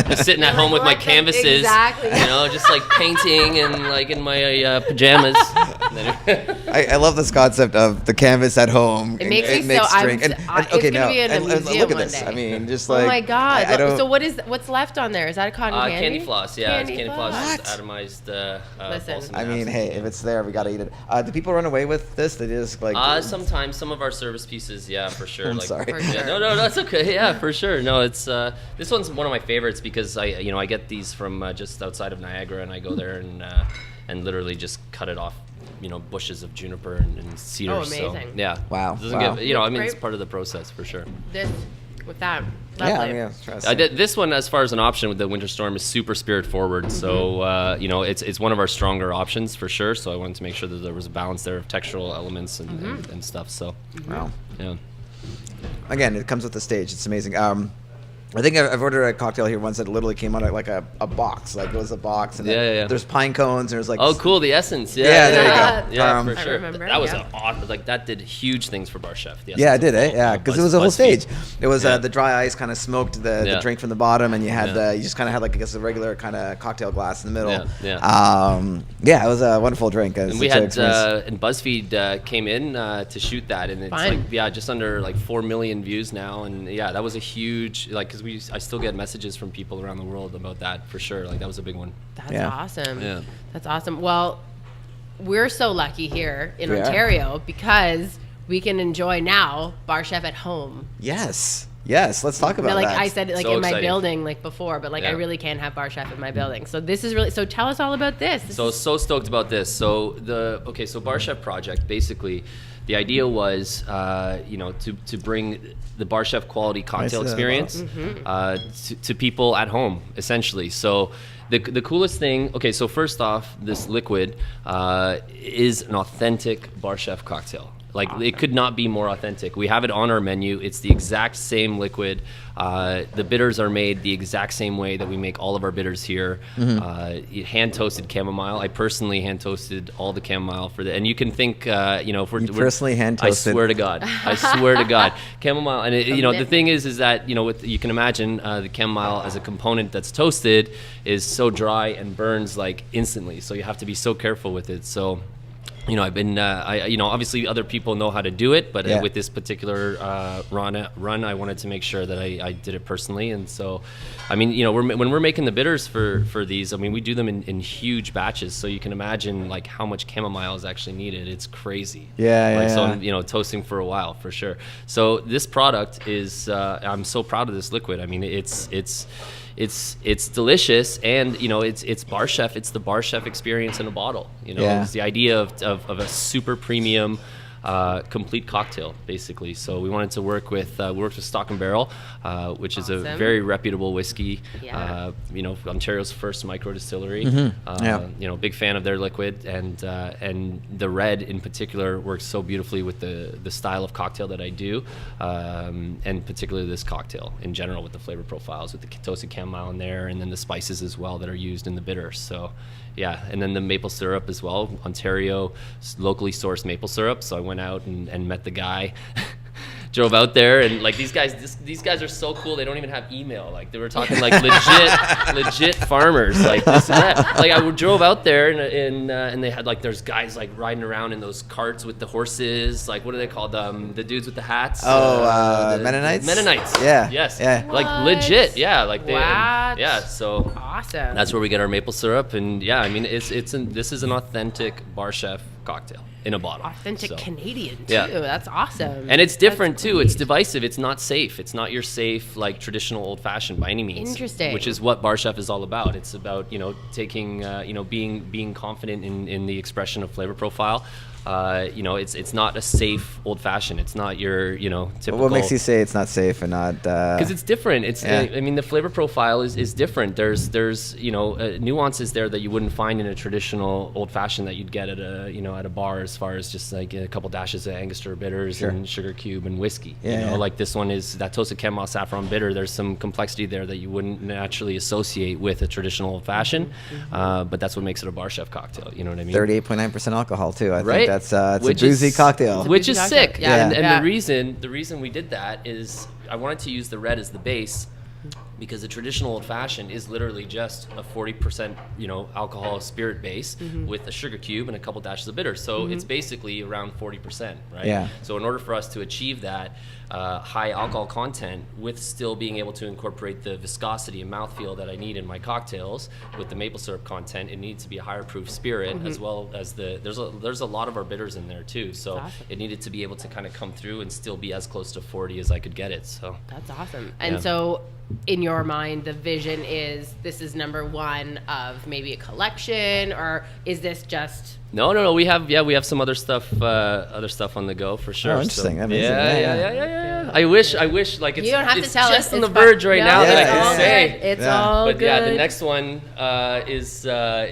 just just sitting at home with my Like, canvases, exactly. just like painting and like in my pajamas. I love this concept of the canvas at home. It makes me so. It's okay, gonna now be in a and museum look at one this. day. I mean, just like Oh my god! I don't, So what's left on there? Is that a cotton candy? Candy floss, yeah, it's candy floss. What? It's atomized. Listen. balsam I mean, acid. hey, if it's there, we gotta eat it. Do people run away with this? They just like. Sometimes some of our service pieces, yeah, for sure. I'm like, sorry. For Yeah, sure. no, that's okay. Yeah, for sure. No, it's this one's one of my favorites because I get these from just outside of Niagara, and I go there and literally just cut it off, bushes of juniper and cedar. Oh, amazing. So, yeah. Wow, Doesn't wow. get, I mean, it's Great. part of the process for sure. This with that. Yeah, Lovely. I mean, yeah, I did this one as far as an option with the Winter Storm is super spirit forward. So it's one of our stronger options for sure. So I wanted to make sure that there was a balance there of textural elements and stuff. So Wow. yeah. Again, it comes with the stage. It's amazing. I think I've ordered a cocktail here once that literally came out of like a box. Like it was a box, and Yeah. there's pine cones, and there's like. Oh, cool! The essence, yeah, Yeah, there you go. Yeah, for I sure. remember, That was yeah. that did huge things for BarChef. the Yeah, essence it did, of Yeah, because it was a whole BuzzFeed. stage. It was Yeah. the dry ice kind of smoked the Yeah. drink from the bottom, and you had Yeah. you just kind of had like I guess a regular kind of cocktail glass in the middle. Yeah. It was a wonderful drink. And we had and BuzzFeed came in to shoot that, and it's Fine. like just under like 4 million views now, and yeah, that was a huge because I still get messages from people around the world about that for sure. Like that was a big one. That's Yeah. awesome. Yeah. That's awesome. Well, we're so lucky here in We are. Ontario because we can enjoy now BarChef at home. Yes. Let's talk about But like that. I said, like So in my exciting. building, like before, but like I Yeah. really can't have BarChef in my building. So this is really. So tell us all about this. So stoked about this. So so BarChef Project, basically, the idea was to bring the BarChef quality cocktail Nice, experience to people at home, essentially. So the coolest thing. Okay, so first off, this liquid is an authentic BarChef cocktail. Like it could not be more authentic. We have it on our menu. It's the exact same liquid. The bitters are made the exact same way that we make all of our bitters here. Hand toasted chamomile. I personally hand toasted all the chamomile for the. And you can think, if we're personally hand toasted. I swear to God. I swear to God, chamomile. And the thing is that you can imagine the chamomile as a component that's toasted is so dry and burns like instantly. So you have to be so careful with it. So. I've been, obviously other people know how to do it, but with this particular run, I wanted to make sure that I did it personally. And so, when we're making the bitters for these, we do them in huge batches. So you can imagine like how much chamomile is actually needed. It's crazy. So I'm, toasting for a while for sure. So this product is, I'm so proud of this liquid. It's delicious, and it's BarChef. It's the BarChef experience in a bottle. It's the idea of a super premium complete cocktail, basically. So we wanted to work with Stock and Barrel, which is a very reputable whiskey. Ontario's first micro distillery. Big fan of their liquid, and the red in particular works so beautifully with the style of cocktail that I do, and particularly this cocktail in general with the flavor profiles with the toasted chamomile in there, and then the spices as well that are used in the bitters. So. Yeah, and then the maple syrup as well, Ontario locally sourced maple syrup. So I went out and met the guy, drove out there, and like these guys are so cool. They don't even have email. Like they were talking like legit farmers, like this and that. Like I drove out there and they had like there's guys like riding around in those carts with the horses. Like what are they called? The dudes with the hats. Mennonites. Mennonites. Yeah. Yes. Yeah. Like legit. Yeah. Like they. What? Yeah. So. Awesome. That's where we get our maple syrup, and this is an authentic BarChef cocktail in a bottle. Authentic Canadian too. Yeah. That's awesome. And it's different too. It's divisive. It's not safe. It's not your safe like traditional old fashioned by any means. Interesting. Which is what BarChef is all about. It's about taking being confident in the expression of flavor profile. It's not a safe old fashioned. It's not your typical. What makes you say it's not safe and not? Because it's different. The flavor profile is different. There's nuances there that you wouldn't find in a traditional old fashioned that you'd get at a bar, as far as just like a couple dashes of Angostura bitters and sugar cube and whiskey. Like this one is that toasted chamomile saffron bitter. There's some complexity there that you wouldn't naturally associate with a traditional old fashioned, but that's what makes it a BarChef cocktail. You know what I mean? 38.9% alcohol too. I right? think it's a boozy cocktail. Which is sick. Yeah. And the reason we did that is I wanted to use the red as the base, because the traditional old fashioned is literally just a 40% alcohol spirit base with a sugar cube and a couple dashes of bitter. So it's basically around 40%, right? Yeah. So in order for us to achieve that high alcohol content with still being able to incorporate the viscosity and mouthfeel that I need in my cocktails with the maple syrup content, it needs to be a higher proof spirit, as well as there's a lot of our bitters in there too. So awesome. It needed to be able to kind of come through and still be as close to 40 as I could get it. So that's awesome. And so in your mind, the vision is this is number one of maybe a collection, or is this just? No. We have some other stuff on the go for sure. Oh, interesting. So, amazing. Yeah. I wish like it's. You don't have it's to tell just us. on the verge right now that I can say. It's all but good. yeah, the next one is to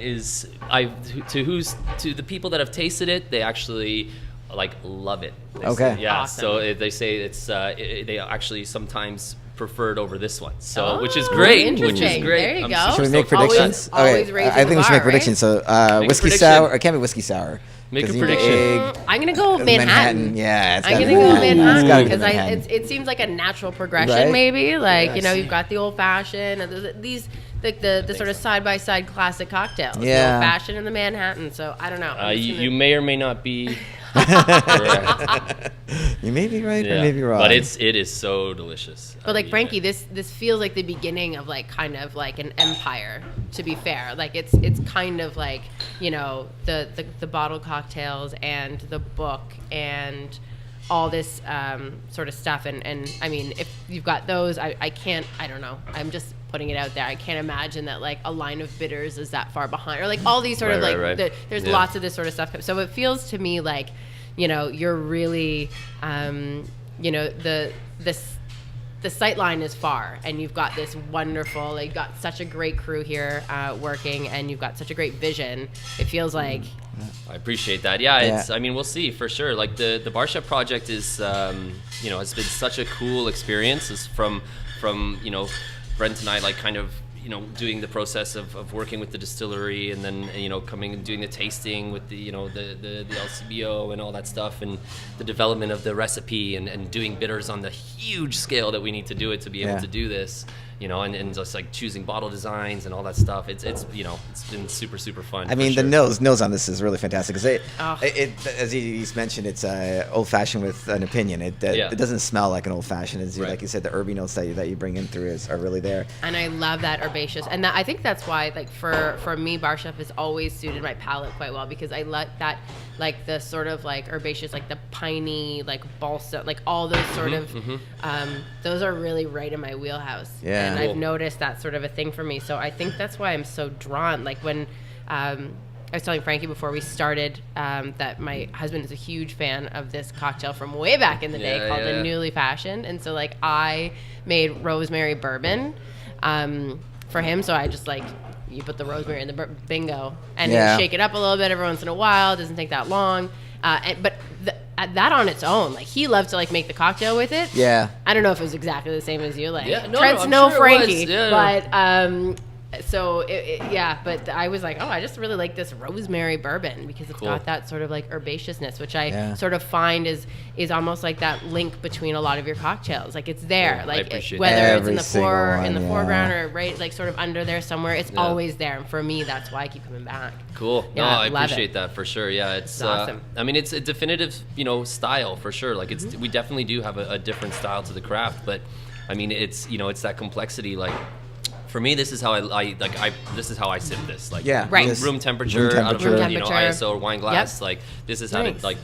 the people that have tasted it, they actually like love it. Yeah. Awesome. So they say it's they actually sometimes preferred over this one, so which is great. Interesting. Which is great. There you go. Should we make predictions? Always raising I think the we should bar, make predictions. So whiskey prediction. sour. It can't be whiskey sour. Make a 'cause you need prediction. egg. I'm gonna go with Manhattan. Yeah, it's I'm gotta gonna be go with Manhattan. It's gotta Manhattan be because Manhattan. it seems like a natural progression, Right? maybe. Like Yes. you've got the old fashioned and these like the sort of side by side classic cocktails. Yeah. The old fashioned and the Manhattan. So I don't know. You may or may not be. You may be right or may be wrong. But it is so delicious. But like Frankie, this feels like the beginning of like kind of like an empire. To be fair, like it's kind of like the bottled cocktails and the book and all this sort of stuff. And I mean, if you've got those, I don't know. I'm just putting it out there. I can't imagine that like a line of bitters is that far behind, or like all these sort of like right. There's lots of this sort of stuff. So it feels to me like you're really this the sight line is far, and you've got this wonderful, like, got such a great crew here working, and you've got such a great vision. It feels like. I appreciate that. Yeah, it's. I mean, we'll see for sure. Like the BarChef Project is, it's been such a cool experience. It's from Brent and I, like, kind of, doing the process of working with the distillery, and then, coming and doing the tasting with the LCBO and all that stuff, and the development of the recipe, and doing bitters on the huge scale that we need to do it to be able to do this. And just like choosing bottle designs and all that stuff. It's been super, super fun. I mean, the nose on this is really fantastic because it as you mentioned, it's old fashioned with an opinion. It doesn't smell like an old fashioned. Like you said, the herby notes that you bring in through are really there. And I love that herbaceous, and I think that's why, like, for me, BarChef has always suited my palate quite well, because I like that, like, the sort of like herbaceous, like the piney, like balsam, like all those sort of those are really right in my wheelhouse. Yeah. And I've noticed that sort of a thing for me. So I think that's why I'm so drawn. Like, when I was telling Frankie before we started that my husband is a huge fan of this cocktail from way back in the day called the Newly Fashioned. And so, like, I made rosemary bourbon for him. So I just, like, you put the rosemary in the bingo, and you shake it up a little bit every once in a while. It doesn't take that long. But that on its own, like, he loved to, like, make the cocktail with it. Yeah. I don't know if it was exactly the same as you. Like, Trent's no sure Frankie. But so but I was like, I just really like this rosemary bourbon because it's got that sort of like herbaceousness, which I sort of find is almost like that link between a lot of your cocktails. Like, it's there, like whether it's in the foreground or right, like, sort of under there somewhere, it's always there. And for me, that's why I keep coming back. Cool. No, I appreciate that for sure. Yeah, it's awesome. I mean, it's a definitive, style for sure. Like, we definitely do have a different style to the craft, but I mean, it's it's that complexity. Like, for me, this is how this is how I sip this. Like, room temperature, out of ISO or wine glass. Like, this is how to, like,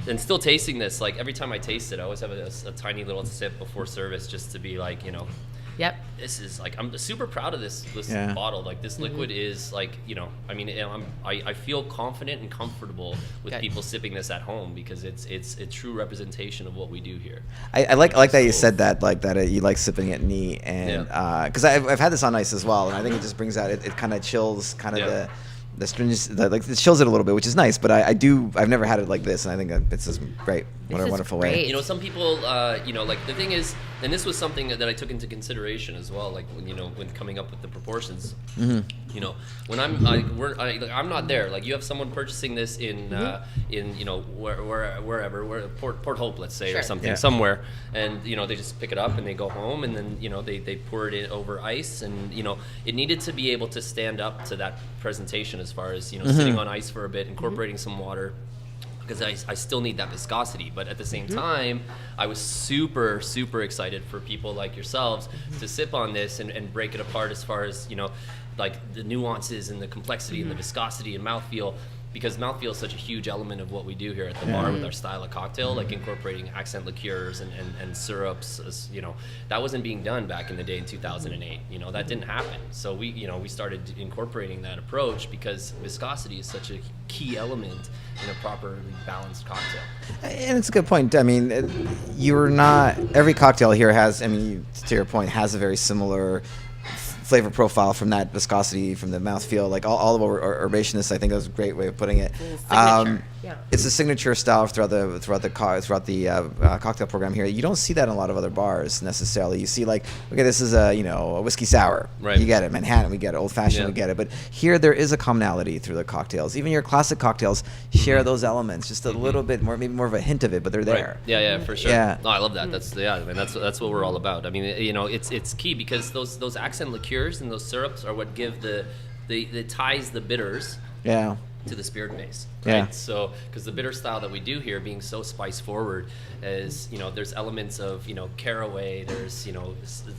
and still tasting this. Like, every time I taste it, I always have a tiny little sip before service, just to be like, this is, like, I'm super proud of this bottle. Like, this liquid is, like, I mean, I feel confident and comfortable with people sipping this at home, because it's a true representation of what we do here. I like that you said that, like, that you like sipping it neat, and because I've had this on ice as well, and I think it just brings out it kind of chills kind of the stringency, like, it chills it a little bit, which is nice. But I've never had it like this, and I think it's just great. What a wonderful way. Some people, like, the thing is, and this was something that I took into consideration as well, like, when coming up with the proportions. When I'm not there. Like, you have someone purchasing this in wherever, Port Hope, let's say, or something, somewhere, and they just pick it up and they go home, and then they pour it in over ice, and it needed to be able to stand up to that presentation as far as sitting on ice for a bit, incorporating some water, because I still need that viscosity. But at the same time, I was super, super excited for people like yourselves to sip on this and break it apart as far as, like, the nuances and the complexity and the viscosity and mouthfeel, because mouthfeel is such a huge element of what we do here at the bar with our style of cocktail, like incorporating accent liqueurs and syrups. That wasn't being done back in the day in 2008. That didn't happen. So we started incorporating that approach, because viscosity is such a key element in a properly balanced cocktail. And it's a good point. I mean, every cocktail here has, to your point, has a very similar flavor profile from that viscosity, from the mouthfeel, like all of our herbaceousness. I think that was a great way of putting it. It's a signature style throughout the cocktail program here. You don't see that in a lot of other bars necessarily. You see, like, okay, this is a whiskey sour. Right. You get it. Manhattan, we get it. Old fashioned, we get it. But here there is a commonality through the cocktails. Even your classic cocktails share those elements, just a little bit more, maybe more of a hint of it, but they're there. Right. Yeah, for sure. Yeah. No, I love that. That's what we're all about. I mean, it's key, because those accent liqueurs and those syrups are what give the ties the bitters. Yeah. To the spirit base, right? Yeah. So, because the bitter style that we do here, being so spice forward, is there's elements of caraway, there's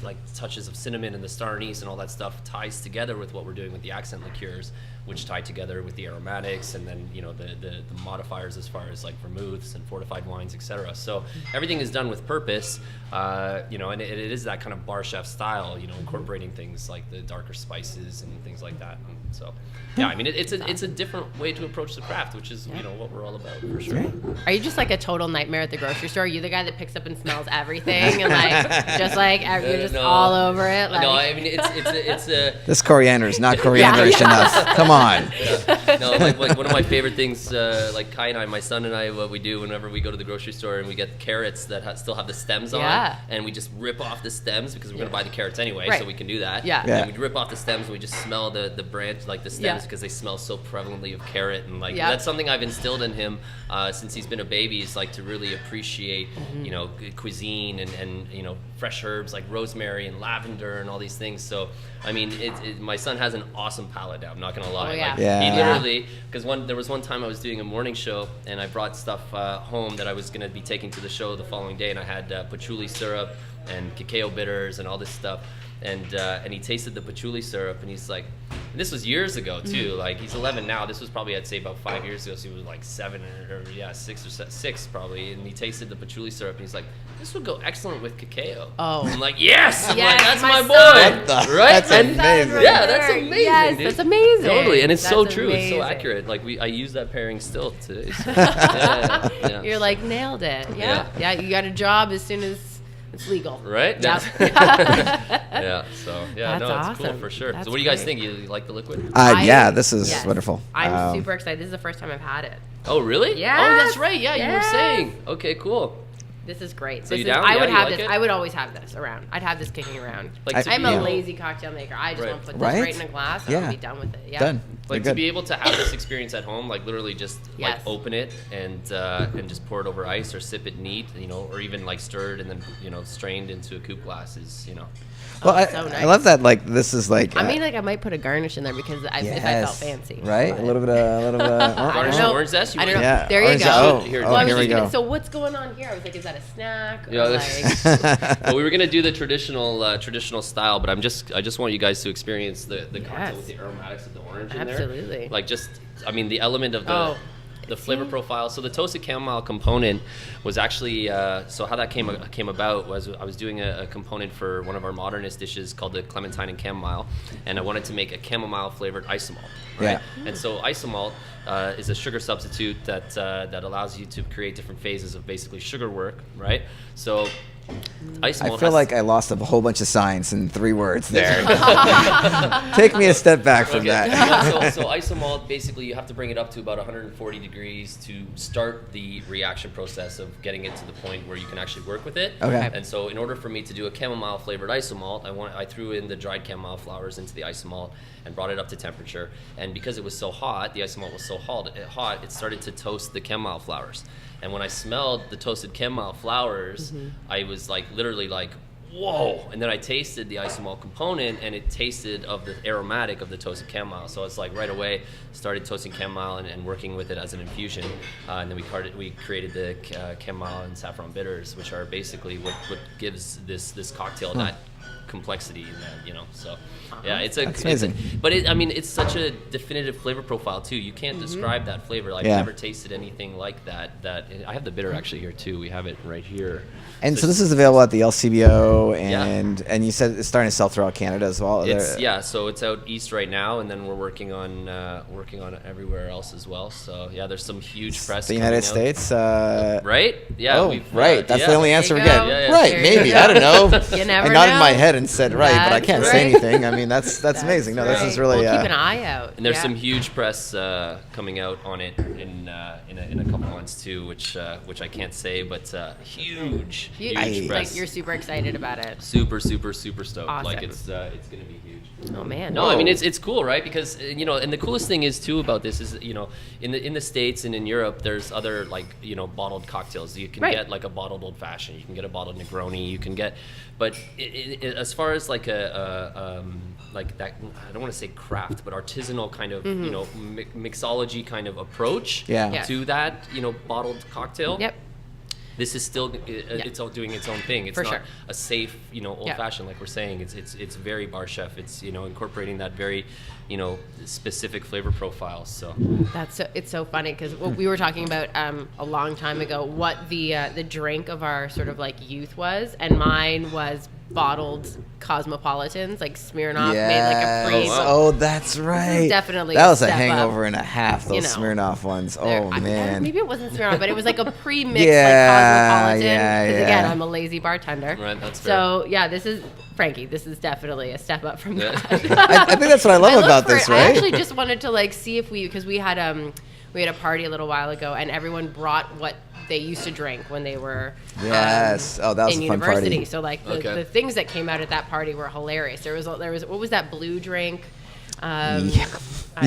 like touches of cinnamon and the star anise and all that stuff ties together with what we're doing with the accent liqueurs, which tie together with the aromatics, and then the modifiers as far as like vermouths and fortified wines, etc. So everything is done with purpose, and it is that kind of BarChef style, incorporating things like the darker spices and things like that. And so, yeah, I mean, it's a different way to approach the craft, which is what we're all about for sure. Are you just like a total nightmare at the grocery store? Are you the guy that picks up and smells everything and you're just all over it? No, I mean it's a. This coriander is not coriander-ish enough. Come on. Yeah. No, like one of my favorite things, like Kai and I, my son and I, what we do whenever we go to the grocery store and we get carrots that still have the stems on, and we just rip off the stems because we're going to buy the carrots anyway, so we can do that. Yeah. And we rip off the stems and we just smell the branch, like the stems, because they smell so prevalently of carrot. And that's something I've instilled in him since he's been a baby, is like to really appreciate, cuisine and fresh herbs like rosemary and lavender and all these things. So, I mean, my son has an awesome palate now, I'm not going to lie. Oh, yeah. He literally, because there was one time I was doing a morning show and I brought stuff home that I was going to be taking to the show the following day, and I had patchouli syrup and cacao bitters and all this stuff, and he tasted the patchouli syrup and he's like, and this was years ago too, like he's 11 now, this was probably I'd say about 5 years ago, so he was like 6 probably, and he tasted the patchouli syrup and he's like, this would go excellent with cacao. Oh, I'm like, yes, I'm like, that's my son. boy, right? That's amazing. Yeah, that's amazing. Yes, dude. that's amazing. Totally, and it's so That's true. amazing. It's so accurate. Like I use that pairing still today. So. Yeah. You're like, nailed it. Yeah. You got a job as soon as it's legal. Right? Yep. Yeah. So That's it's awesome. cool for sure. That's So what do you guys great. think? You like the liquid? Yeah, this is wonderful. I'm super excited. This is the first time I've had it. Oh, really? Yes. Oh, that's right. Yeah, you were Yes. saying. Okay, cool. This is great. So This you is, down? I Yeah, would you have like this. it? I would always have this around. I'd have this kicking around. Like I'm a Yeah. lazy cocktail maker. I just want to put this Right? right in a glass and I'll be done with it. Yeah. Done. Like You're to be good. able to have this experience at home, like literally just Yes. like open it and just pour it over ice or sip it neat, or even like stirred and then strained into a coupe glass is Well, so nice. I love that. Like this is like. I mean, like I might put a garnish in there because if I felt fancy. Right? But A little bit of. garnish know. and orange zest. I don't know. Yeah. There you orange- go. Oh, Here, oh, Well, I was here we just gonna, go. so what's going on here? I was like, is that a snack? Or Yeah, like, well, we were gonna do the traditional style, but I just want you guys to experience the cocktail with the aromatics of the orange in there. Absolutely. Like the element of the flavor profile. So the toasted chamomile component was actually so how that came about was I was doing a component for one of our Modernist dishes called the clementine and chamomile, and I wanted to make a chamomile flavored isomalt. Right? Yeah. And so isomalt is a sugar substitute that allows you to create different phases of basically sugar work. Right? So isomalt I feel like I lost a whole bunch of science in 3 words there. Take me a step back from that. Yeah, so isomalt, basically you have to bring it up to about 140 degrees to start the reaction process of getting it to the point where you can actually work with it. Okay. And so in order for me to do a chamomile flavored isomalt, I threw in the dried chamomile flowers into the isomalt and brought it up to temperature. And because it was so hot, the isomalt was so hot, it started to toast the chamomile flowers. And when I smelled the toasted chamomile flowers, I was like literally like, whoa. And then I tasted the isomalt component and it tasted of the aromatic of the toasted chamomile. So it's like right away started toasting chamomile and working with it as an infusion. And then we created the chamomile and saffron bitters, which are basically what gives this cocktail that complexity in that, so yeah, it's amazing. But it's such a definitive flavor profile too. You can't describe that flavor. I've never tasted anything like that. I have the bitter actually here too. We have it right here. And so this is available at the LCBO, and you said it's starting to sell throughout Canada as well. So it's out east right now, and then we're working on it everywhere else as well. So yeah, there's some huge press. The United States, right? Yeah. Oh, right. That's the only answer we There get. you go. Right? There Maybe you I don't know. You never I nodded know. my head and said right, but I can't That's say right. anything. I mean, that's amazing. No, this is really. We'll keep an eye out. And there's some huge press coming out on it in a couple months too, which I can't say, but huge press. Like you're super excited about it. Super stoked. Awesome. Like it's gonna be huge. Oh man. No, I mean it's cool, right? Because and the coolest thing is too about this is in the States and in Europe there's other bottled cocktails. You can get like a bottled old fashioned, you can get a bottled Negroni, you can get, but as far as like like that, I don't want to say craft, but artisanal kind of mixology kind of approach to that bottled cocktail. Yep. This is still it's all doing its own thing. It's For not sure. a safe, old fashioned like we're saying. It's very BarChef. It's incorporating that very, specific flavor profile. So It's so funny because we were talking about a long time ago what the drink of our sort of like youth was, and mine was bottled cosmopolitans, like Smirnoff made like a pre. Oh, that's right. Definitely. That was a hangover and a half. Those Smirnoff ones. Man. Maybe it wasn't Smirnoff, but it was like a pre-mixed like cosmopolitan. Because again, I'm a lazy bartender. Right. That's fair. So yeah, this is Frankie. This is definitely a step up from that. I think that's what I love about this, right? I actually just wanted to like see if because we had a party a little while ago, and everyone brought what they used to drink when they were that was in a fun university. party. So like the things that came out at that party were hilarious. There was what was that blue drink? I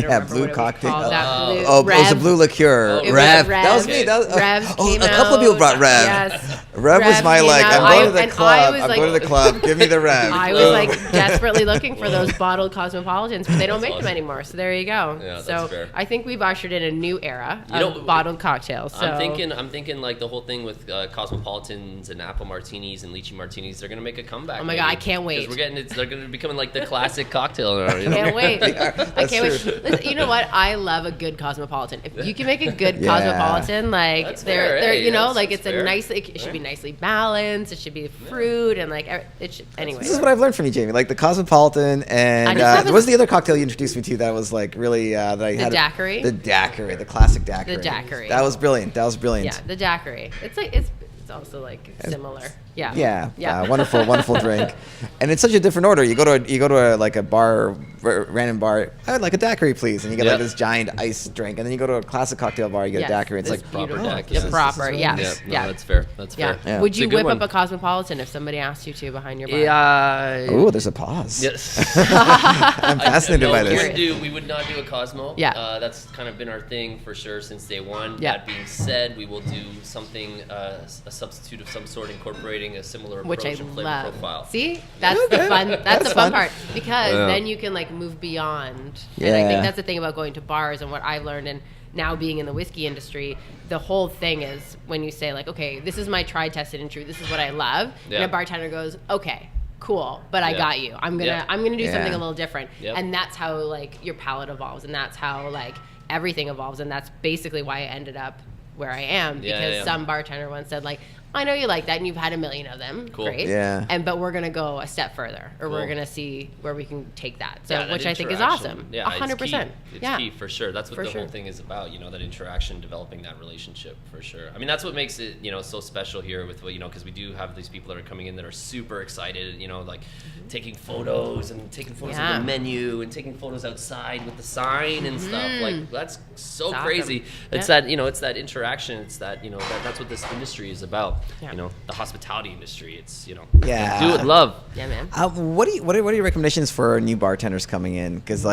don't remember blue what cocktail. It It was a blue liqueur. Rev. That was me. Rev a couple of people brought Rev. Yes. Rev was my I'm going to the club. I'm going to the club. Give me the Rev. I was like desperately looking for those bottled cosmopolitans, but they don't make them anymore. So there you go. Yeah, so fair. I think we've ushered in a new era of bottled cocktails. So. I'm thinking like the whole thing with cosmopolitans and apple martinis and lychee martinis. They're gonna make a comeback. Oh my god, I can't wait. They're gonna be becoming like the classic cocktail. Can't wait. I can't wait. Listen, you know what? I love a good cosmopolitan. If you can make a good cosmopolitan, like that's they're fair. like it's a nice. It should be nicely balanced. It should be fruit and like it should. Anyway, this is what I've learned from you, Jamie. Like the cosmopolitan and what was the other cocktail you introduced me to that was like really that I had daiquiri. The daiquiri, the classic daiquiri. The daiquiri. That was brilliant. Yeah, the daiquiri. It's like it's also like similar. Yeah. Wonderful drink, and it's such a different order. You go to like a bar, random bar. I would like a daiquiri, please, and you get like this giant ice drink, and then you go to a classic cocktail bar, you get a daiquiri. It's like proper daiquiri. Proper, yes. Yeah, that's fair. That's fair. Yeah. Would you whip up a cosmopolitan if somebody asked you to behind your bar? Yeah. Oh, there's a pause. Yes. I'm fascinated by this. We would not do a Cosmo. Yeah. That's kind of been our thing for sure since day one. Yeah. That being said, we will do something, a substitute of some sort incorporating a similar approach and flavor profile. See? That's the fun. That's the fun part because then you can like move beyond. Yeah. And I think that's the thing about going to bars and what I've learned and now being in the whiskey industry, the whole thing is when you say like, okay, this is my tried, tested, and true. This is what I love. Yeah. And a bartender goes, okay, cool, but I got you. I'm gonna do something a little different. Yep. And that's how like your palate evolves, and that's how like everything evolves, and that's basically why I ended up where I am because some bartender once said like, I know you like that and you've had a million of them. Cool. Great. Yeah. But we're going to go a step further or we're going to see where we can take that. So that which I think is awesome. Yeah, 100%. It's key for sure. That's what the whole thing is about, that interaction, developing that relationship for sure. I mean, that's what makes it, so special here with, because we do have these people that are coming in that are super excited, like taking photos of the menu and taking photos outside with the sign and stuff. Like that's so crazy. It's that, it's that interaction. It's that, that's what this industry is about. Yeah. The hospitality industry. It's do it love. Yeah, man. What are your recommendations for new bartenders coming in? Because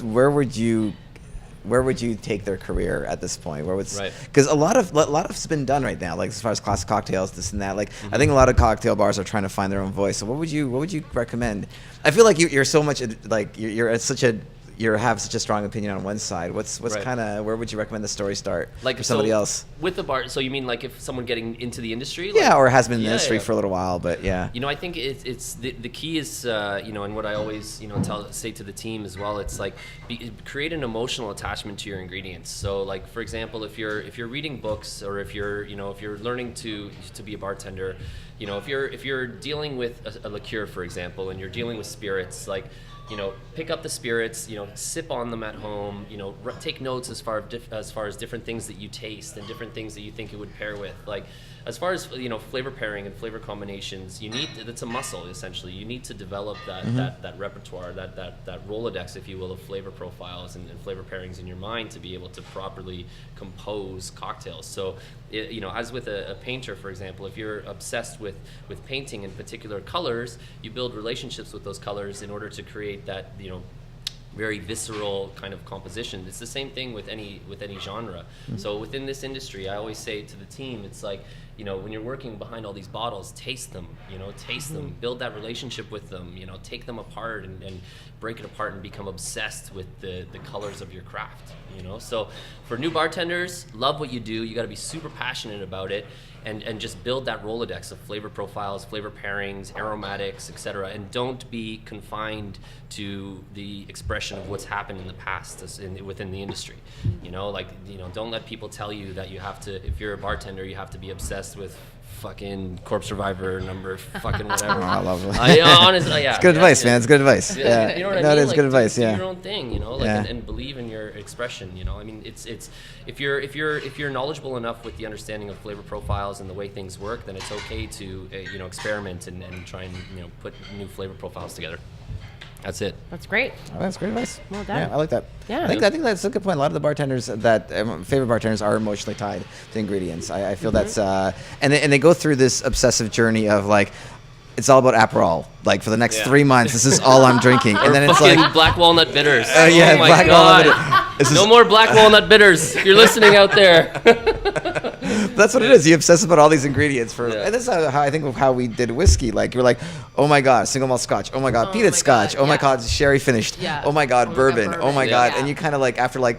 where would you take their career at this point? Because a lot of's been done right now, like as far as classic cocktails, this and that. Like I think a lot of cocktail bars are trying to find their own voice. So what would you recommend? I feel like you're so much like you're at such a you have such a strong opinion on one side. What's kind of where would you recommend the story start for somebody else? With the bar, so you mean like if someone getting into the industry? Or has been in the industry for a little while, but yeah. I think it's the key is and what I always say to the team as well. It's like create an emotional attachment to your ingredients. So like for example, if you're reading books or if you're learning to be a bartender, if you're dealing with a liqueur, for example, and you're dealing with spirits, like. Pick up the spirits, sip on them at home, take notes as far as different things that you taste and different things that you think it would pair with. Like, as far as, flavor pairing and flavor combinations, it's a muscle, essentially. You need to develop that repertoire, that Rolodex, if you will, of flavor profiles and flavor pairings in your mind to be able to properly compose cocktails. So, as with a painter, for example, if you're obsessed with painting in particular colors, you build relationships with those colors in order to create that, very visceral kind of composition. It's the same thing with any genre. Mm-hmm. So within this industry, I always say to the team, it's like, when you're working behind all these bottles, taste them, them, build that relationship with them, take them apart and break it apart and become obsessed with the colors of your craft, So for new bartenders, love what you do. You got to be super passionate about it. And just build that Rolodex of flavor profiles, flavor pairings, aromatics, etc. And don't be confined to the expression of what's happened in the past within the industry. Don't let people tell you that you have to, if you're a bartender, you have to be obsessed with fucking Corpse Survivor number fucking whatever. I love it. Honestly, yeah. It's good advice, man. It's good advice. Yeah. You know what I mean? No, it is like, good advice. do Yeah. your own thing, you know, like, and believe in your expression. You know, I mean, it's if you're knowledgeable enough with the understanding of flavor profiles and the way things work, then it's okay to experiment and try and put new flavor profiles together. That's it. That's great. Oh, that's great advice. Well done. Yeah, I like that. Yeah. I think that's a good point. A lot of the bartenders that favorite bartenders are emotionally tied to ingredients. I feel that's and they go through this obsessive journey of like, it's all about Aperol. Like for the next 3 months, this is all I'm drinking, and then it's like black walnut bitters. Yeah, my black God. walnut bitters. No more black walnut bitters. If you're listening out there. That's what it is. You obsess about all these ingredients and this is how I think of how we did whiskey. Like you're like, oh my God, single malt Scotch. Oh my God, peated Scotch. Oh my God, sherry finished. Yeah. Oh my God, bourbon. Oh my God, Yeah. and you kind of like after like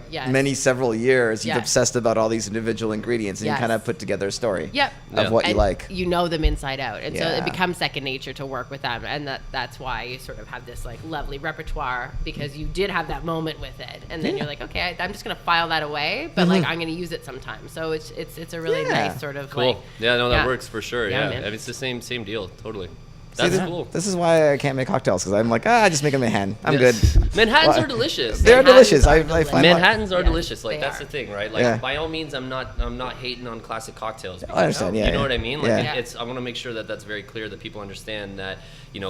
several years, you've obsessed about all these individual ingredients, and you kind of put together a story of what you like. You know them inside out, and so Yeah. it becomes second nature to work with them, and that's why you sort of have this like lovely repertoire, because you did have that moment with it, and then you're like, okay, I'm just gonna file that away, but like I'm gonna use it sometime. So it's a really nice sort of cool. like That works for sure. Yeah, Yeah, man. I mean, it's the same deal. Totally. That's cool. This is why I can't make cocktails, because I'm like, I just make them in Manhattan. I'm good. Manhattans are delicious. They're delicious. I find Manhattans are Yes, delicious. Like they that's are. the thing, right? Like by all means, I'm not hating on classic cocktails. I understand. You know what I mean? Like Yeah. I want to make sure that that's very clear, that people understand that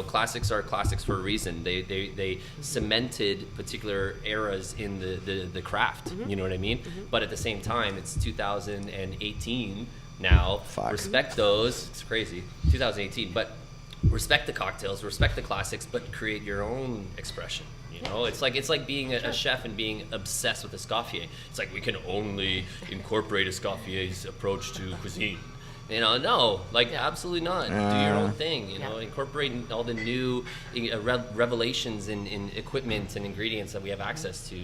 classics are classics for a reason. They cemented particular eras in the craft. You know what I mean? But at the same time, it's 2018 now. Fuck. Respect those. It's crazy. 2018, but. Respect the cocktails, respect the classics, but create your own expression. You know, it's like being a chef and being obsessed with Escoffier. It's like we can only incorporate Escoffier's approach to cuisine. No, absolutely not. Do your own thing. Incorporate all the new revelations in equipment and ingredients that we have access to.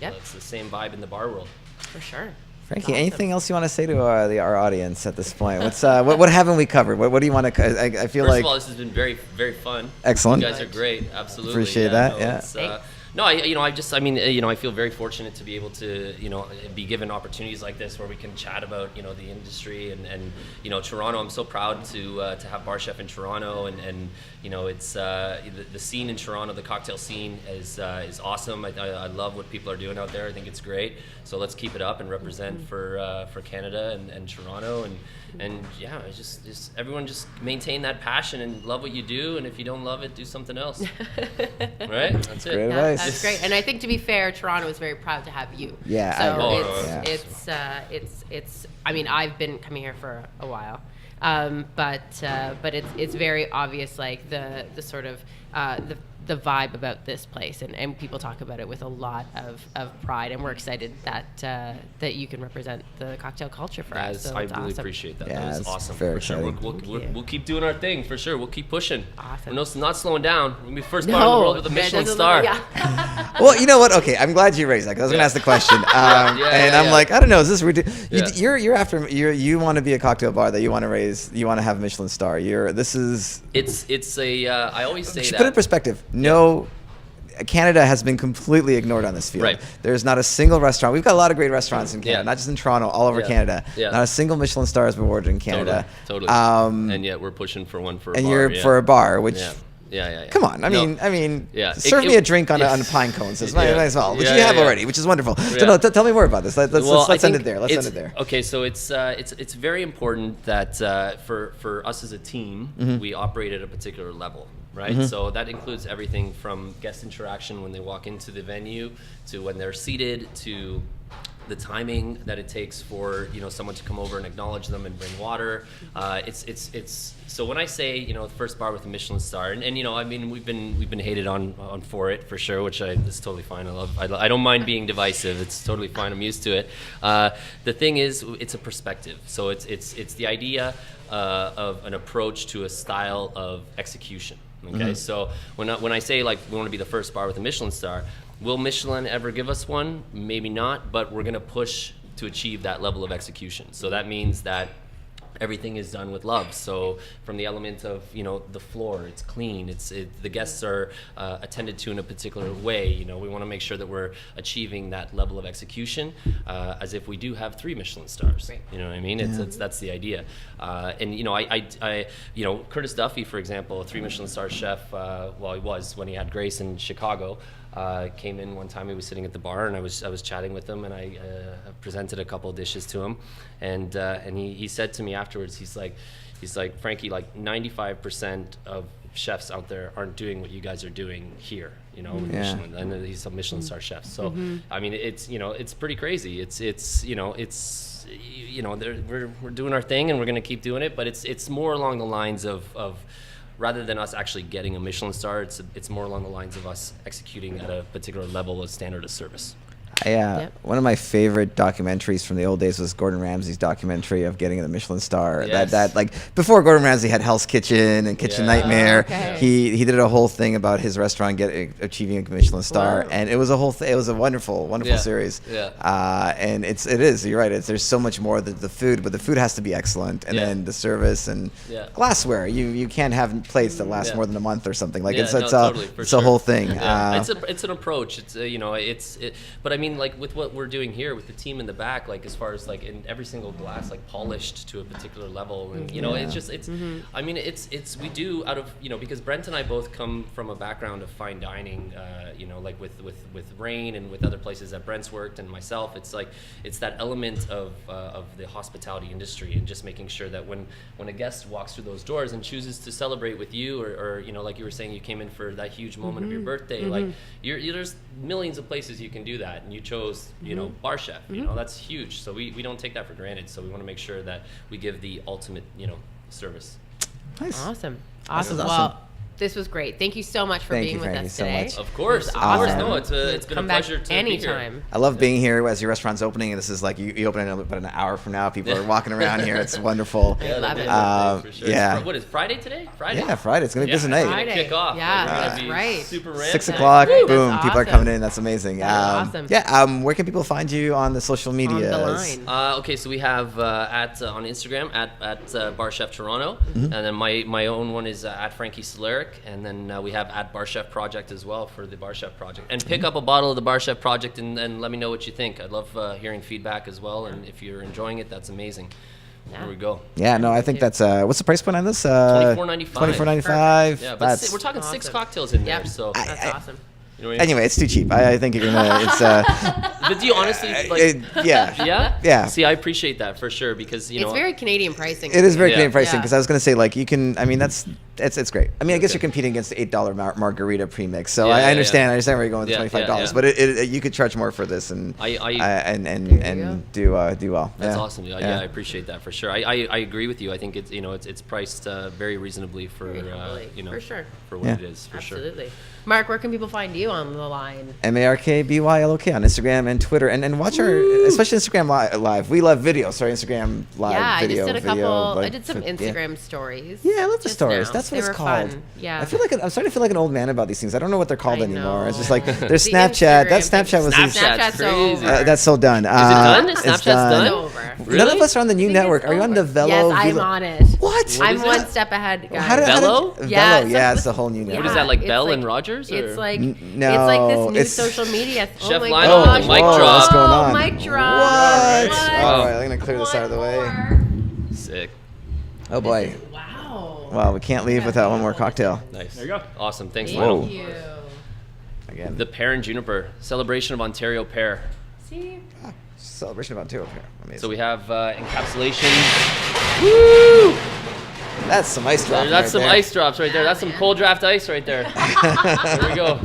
It's the same vibe in the bar world. for sure. Frankie, anything else you want to say to our audience at this point? What's what haven't we covered? What do you want to? I feel First like of all, this has been very, very fun. Excellent. You guys are great. Absolutely. Appreciate that. Yeah. I feel very fortunate to be able to, be given opportunities like this where we can chat about, the industry and Toronto. I'm so proud to have BarChef in Toronto, and it's the scene in Toronto, the cocktail scene is awesome. I love what people are doing out there. I think it's great. So let's keep it up and represent for Canada and Toronto, and yeah, just everyone just maintain that passion and love what you do, and if you don't love it, do something else. Right? That's it. Great advice. That's great. And I think, to be fair, Toronto is very proud to have you. Yeah. So it's. I mean, I've been coming here for a while, but it's very obvious, like the sort of the vibe about this place, and people talk about it with a lot of pride, and we're excited that you can represent the cocktail culture for us. So I it's really awesome. appreciate that. Yeah, That was it's awesome. very For sure. exciting. We'll keep doing our thing for sure. We'll keep pushing. Awesome. We're not slowing down. We'll be first bar in the world with a Michelin star. Yeah. Well, you know what? Okay, I'm glad you raised that, because I was going to ask the question, I'm like, I don't know, is this ridiculous? Yeah. You're after you want to be a cocktail bar that you want to raise. You want to have a Michelin star. It's a. I always say that. Put it in perspective. No. Canada has been completely ignored on this field. Right. There's not a single restaurant. We've got a lot of great restaurants in Canada, Yeah. not just in Toronto, all over Canada. Yeah. Not a single Michelin star has been awarded in Canada. Totally. And yet we're pushing for one for a and bar. you're for a bar, which. Yeah. Come on, I mean, Yeah. serve me a drink on a pine cone, so might as well, which you have already, which is wonderful. So no, tell me more about this. Let's end it there. Let's end it there. Okay, so it's very important that for us as a team, we operate at a particular level, right? So that includes everything from guest interaction when they walk into the venue, to when they're seated, to the timing that it takes for someone to come over and acknowledge them and bring water. It's so when I say first bar with a Michelin star, and I mean we've been hated on for it for sure, which is totally fine. I don't mind being divisive. It's totally fine. I'm used to it. The thing is, it's a perspective. So it's the idea of an approach to a style of execution. Okay, so when I say like we want to be the first bar with a Michelin star, will Michelin ever give us one? Maybe not, but we're going to push to achieve that level of execution. So that means that everything is done with love. So from the element of, you know, the floor, it's clean, the guests are attended to in a particular way. You know, we want to make sure that we're achieving that level of execution as if we do have 3 Michelin stars. Right. You know what I mean? That's the idea. And you know, I you know, Curtis Duffy, for example, a 3 Michelin star chef. Well, he was when he had Grace in Chicago. Came in one time. He was sitting at the bar, and I was chatting with him, and I presented a couple of dishes to him, and he said to me afterwards, he's like, Frankie, like 95% of chefs out there aren't doing what you guys are doing here, you know, with Michelin, and he's a Michelin star chef. So I mean, it's, you know, it's pretty crazy. It's you know, we're doing our thing, and we're gonna keep doing it, but it's more along the lines of rather than us actually getting a Michelin star, it's more along the lines of us executing at a particular level of standard of service. One of my favorite documentaries from the old days was Gordon Ramsay's documentary of getting the Michelin star. Yes. That like before Gordon Ramsay had Hell's Kitchen and Kitchen Nightmare, he did a whole thing about his restaurant achieving a Michelin star, and it was a whole it was a wonderful series. And it is, you're right. There's so much more than the food, but the food has to be excellent, and then the service and glassware. You can't have plates that last more than a month or something. Like it's a whole thing. It's an approach. It's you know, but I mean, like with what we're doing here with the team in the back, like as far as like in every single glass, like polished to a particular level, and you know, it's just I mean, it's we do out of, you know, because Brent and I both come from a background of fine dining, you know, like with Rain and with other places that Brent's worked, and myself, it's like it's that element of the hospitality industry, and just making sure that when a guest walks through those doors and chooses to celebrate with you, or you know, like you were saying, you came in for that huge moment of your birthday, like there's millions of places you can do that, and you chose, you know, BarChef, you know, that's huge. So we don't take that for granted. So we want to make sure that we give the ultimate, you know, service. Nice. Awesome. Well, this was great. Thank you so much for being with us today. Of course. Awesome. No, it's been a pleasure to anytime. be here. I love being here as your restaurant's opening, and this is like you open it about an hour from now. People are walking around here. It's wonderful. I love it. For sure. Yeah. What is Friday today? Friday? Yeah, Friday. It's gonna be a busy night. Friday. Kick off. Yeah, That's right. Super ramped. 6 o'clock. That's Boom. awesome. People are coming in. That's amazing. Awesome. Yeah. Where can people find you on the social media? On the line. Okay, so we have on Instagram at BarChef Toronto, and then my own one is at Frankie Solarik, and then we have at BarChef Project as well for the BarChef Project. And pick up a bottle of the BarChef Project and let me know what you think. I'd love hearing feedback as well, and if you're enjoying it, that's amazing. There we go. Yeah, no, I think that's what's the price point on this? $24.95. $24.95. Yeah, but we're talking 6 cocktails in there, so that's awesome. You know what I mean? Anyway, it's too cheap. I think you're gonna. It's. But do you honestly like? Yeah. See, I appreciate that for sure, because you know it's very Canadian pricing. It is very Canadian pricing, because I was gonna say, like, you can. I mean, it's great. I mean, I guess you're competing against the $8 margarita premix. So I understand. I understand where you're going with the $25, but you could charge more for this and do well. That's awesome. Yeah, I appreciate that for sure. I agree with you. I think it's priced very reasonably for for sure, for what it is. For absolutely. Mark, where can people find you on the line? MarkBylok on Instagram and Twitter, and watch our, especially Instagram live. We love video. Sorry, Instagram live. Yeah, video, I just did a couple. like, I did some Instagram stories. Yeah, I love the stories. Now. That's what they it's were called. Fun. Yeah, I feel like I'm starting to feel like an old man about these things. I don't know what they're called anymore. It's just like there's The Snapchat. That Instagram Snapchat was Snapchat's crazy. that's so done. Is it done? Snapchat's done? It's over. Really? None of us are on the new network. Are you on the Velo? Yes, I'm on it. What? I'm is one that? step ahead, guys. Velo? Yeah, Yeah, it's the whole new network. What is that, like it's Bell like- and Rogers? Or? It's like No, it's like this new it's- social media. Chef oh my Lionel, gosh. mic Whoa, drop. what's going on? Mic drop. What? All right, I'm gonna clear this out of the way. Sick. Oh boy. Wow. Wow, we can't leave without one more cocktail. Nice. There you go. Awesome. Thanks, Thank Lionel. you. Again. The Pear and Juniper celebration of Ontario pear. See? Celebration of Ontario here. Amazing. So we have encapsulation. Woo! That's some ice drops. That's some ice drops right there. That's some cold draft ice right there. There we go.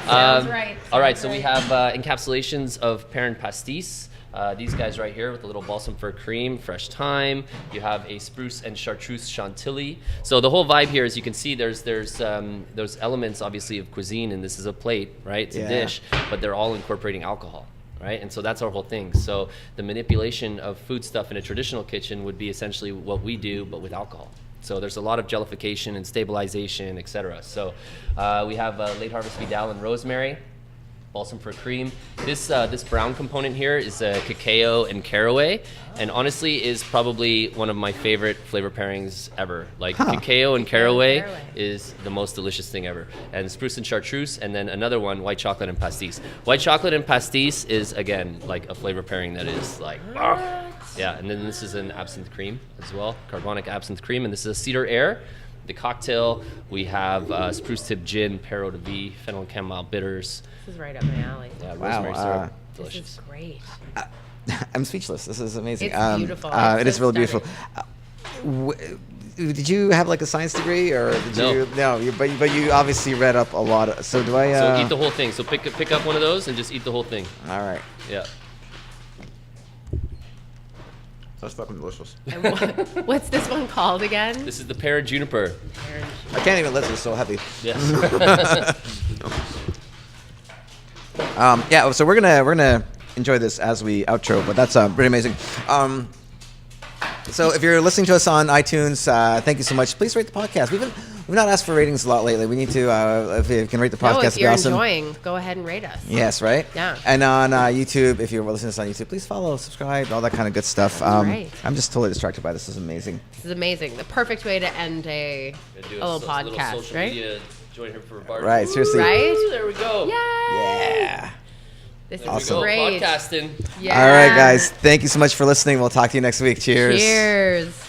Sounds right. All right, so we have encapsulations of pear and pastis. These guys right here with a little balsam fir cream, fresh thyme. You have a spruce and chartreuse chantilly. So the whole vibe here, as you can see, there's those elements obviously of cuisine, and this is a plate, right? It's a dish, but they're all incorporating alcohol. Right, and so that's our whole thing. So the manipulation of food stuff in a traditional kitchen would be essentially what we do, but with alcohol. So there's a lot of jellification and stabilization, etc. So we have late harvest Vidal and rosemary, balsam for cream. This brown component here is cacao and caraway, and honestly is probably one of my favorite flavor pairings ever. Like cacao and caraway is the most delicious thing ever. And spruce and chartreuse, and then another one, white chocolate and pastis. White chocolate and pastis is, again, like a flavor pairing that is like, yeah. And then this is an absinthe cream as well, carbonic absinthe cream, and this is a cedar air. The cocktail, we have spruce tip gin, Perro de Vie, fennel and chamomile bitters. This is right up my alley. Yeah, rosemary syrup. Delicious. This is great. I'm speechless. This is amazing. It's beautiful. It is really beautiful. Did you have like a science degree, or did you? No, but you obviously read up a lot. So do I? So eat the whole thing. So pick up one of those and just eat the whole thing. All right. Yeah. That's fucking delicious. And what's this one called again? This is the pear and juniper. I can't even lift it. It's so heavy. Yes. Yeah. So we're gonna enjoy this as we outro, but that's pretty amazing. So if you're listening to us on iTunes, thank you so much. Please rate the podcast. We've not asked for ratings a lot lately. We need to. If you can rate the podcast, if you're awesome. enjoying, go ahead and rate us. Yes, right? Yeah. And on YouTube, if you're listening to us on YouTube, please follow, subscribe, all that kind of good stuff. Right. I'm just totally distracted by this. This is amazing. This is amazing. The perfect way to end a little podcast, little social right? Media join her for bar. Right, seriously. Right? There we go. Yay! Yeah. This There we is go. great. Podcasting. Yeah. All right, guys. Thank you so much for listening. We'll talk to you next week. Cheers. Cheers.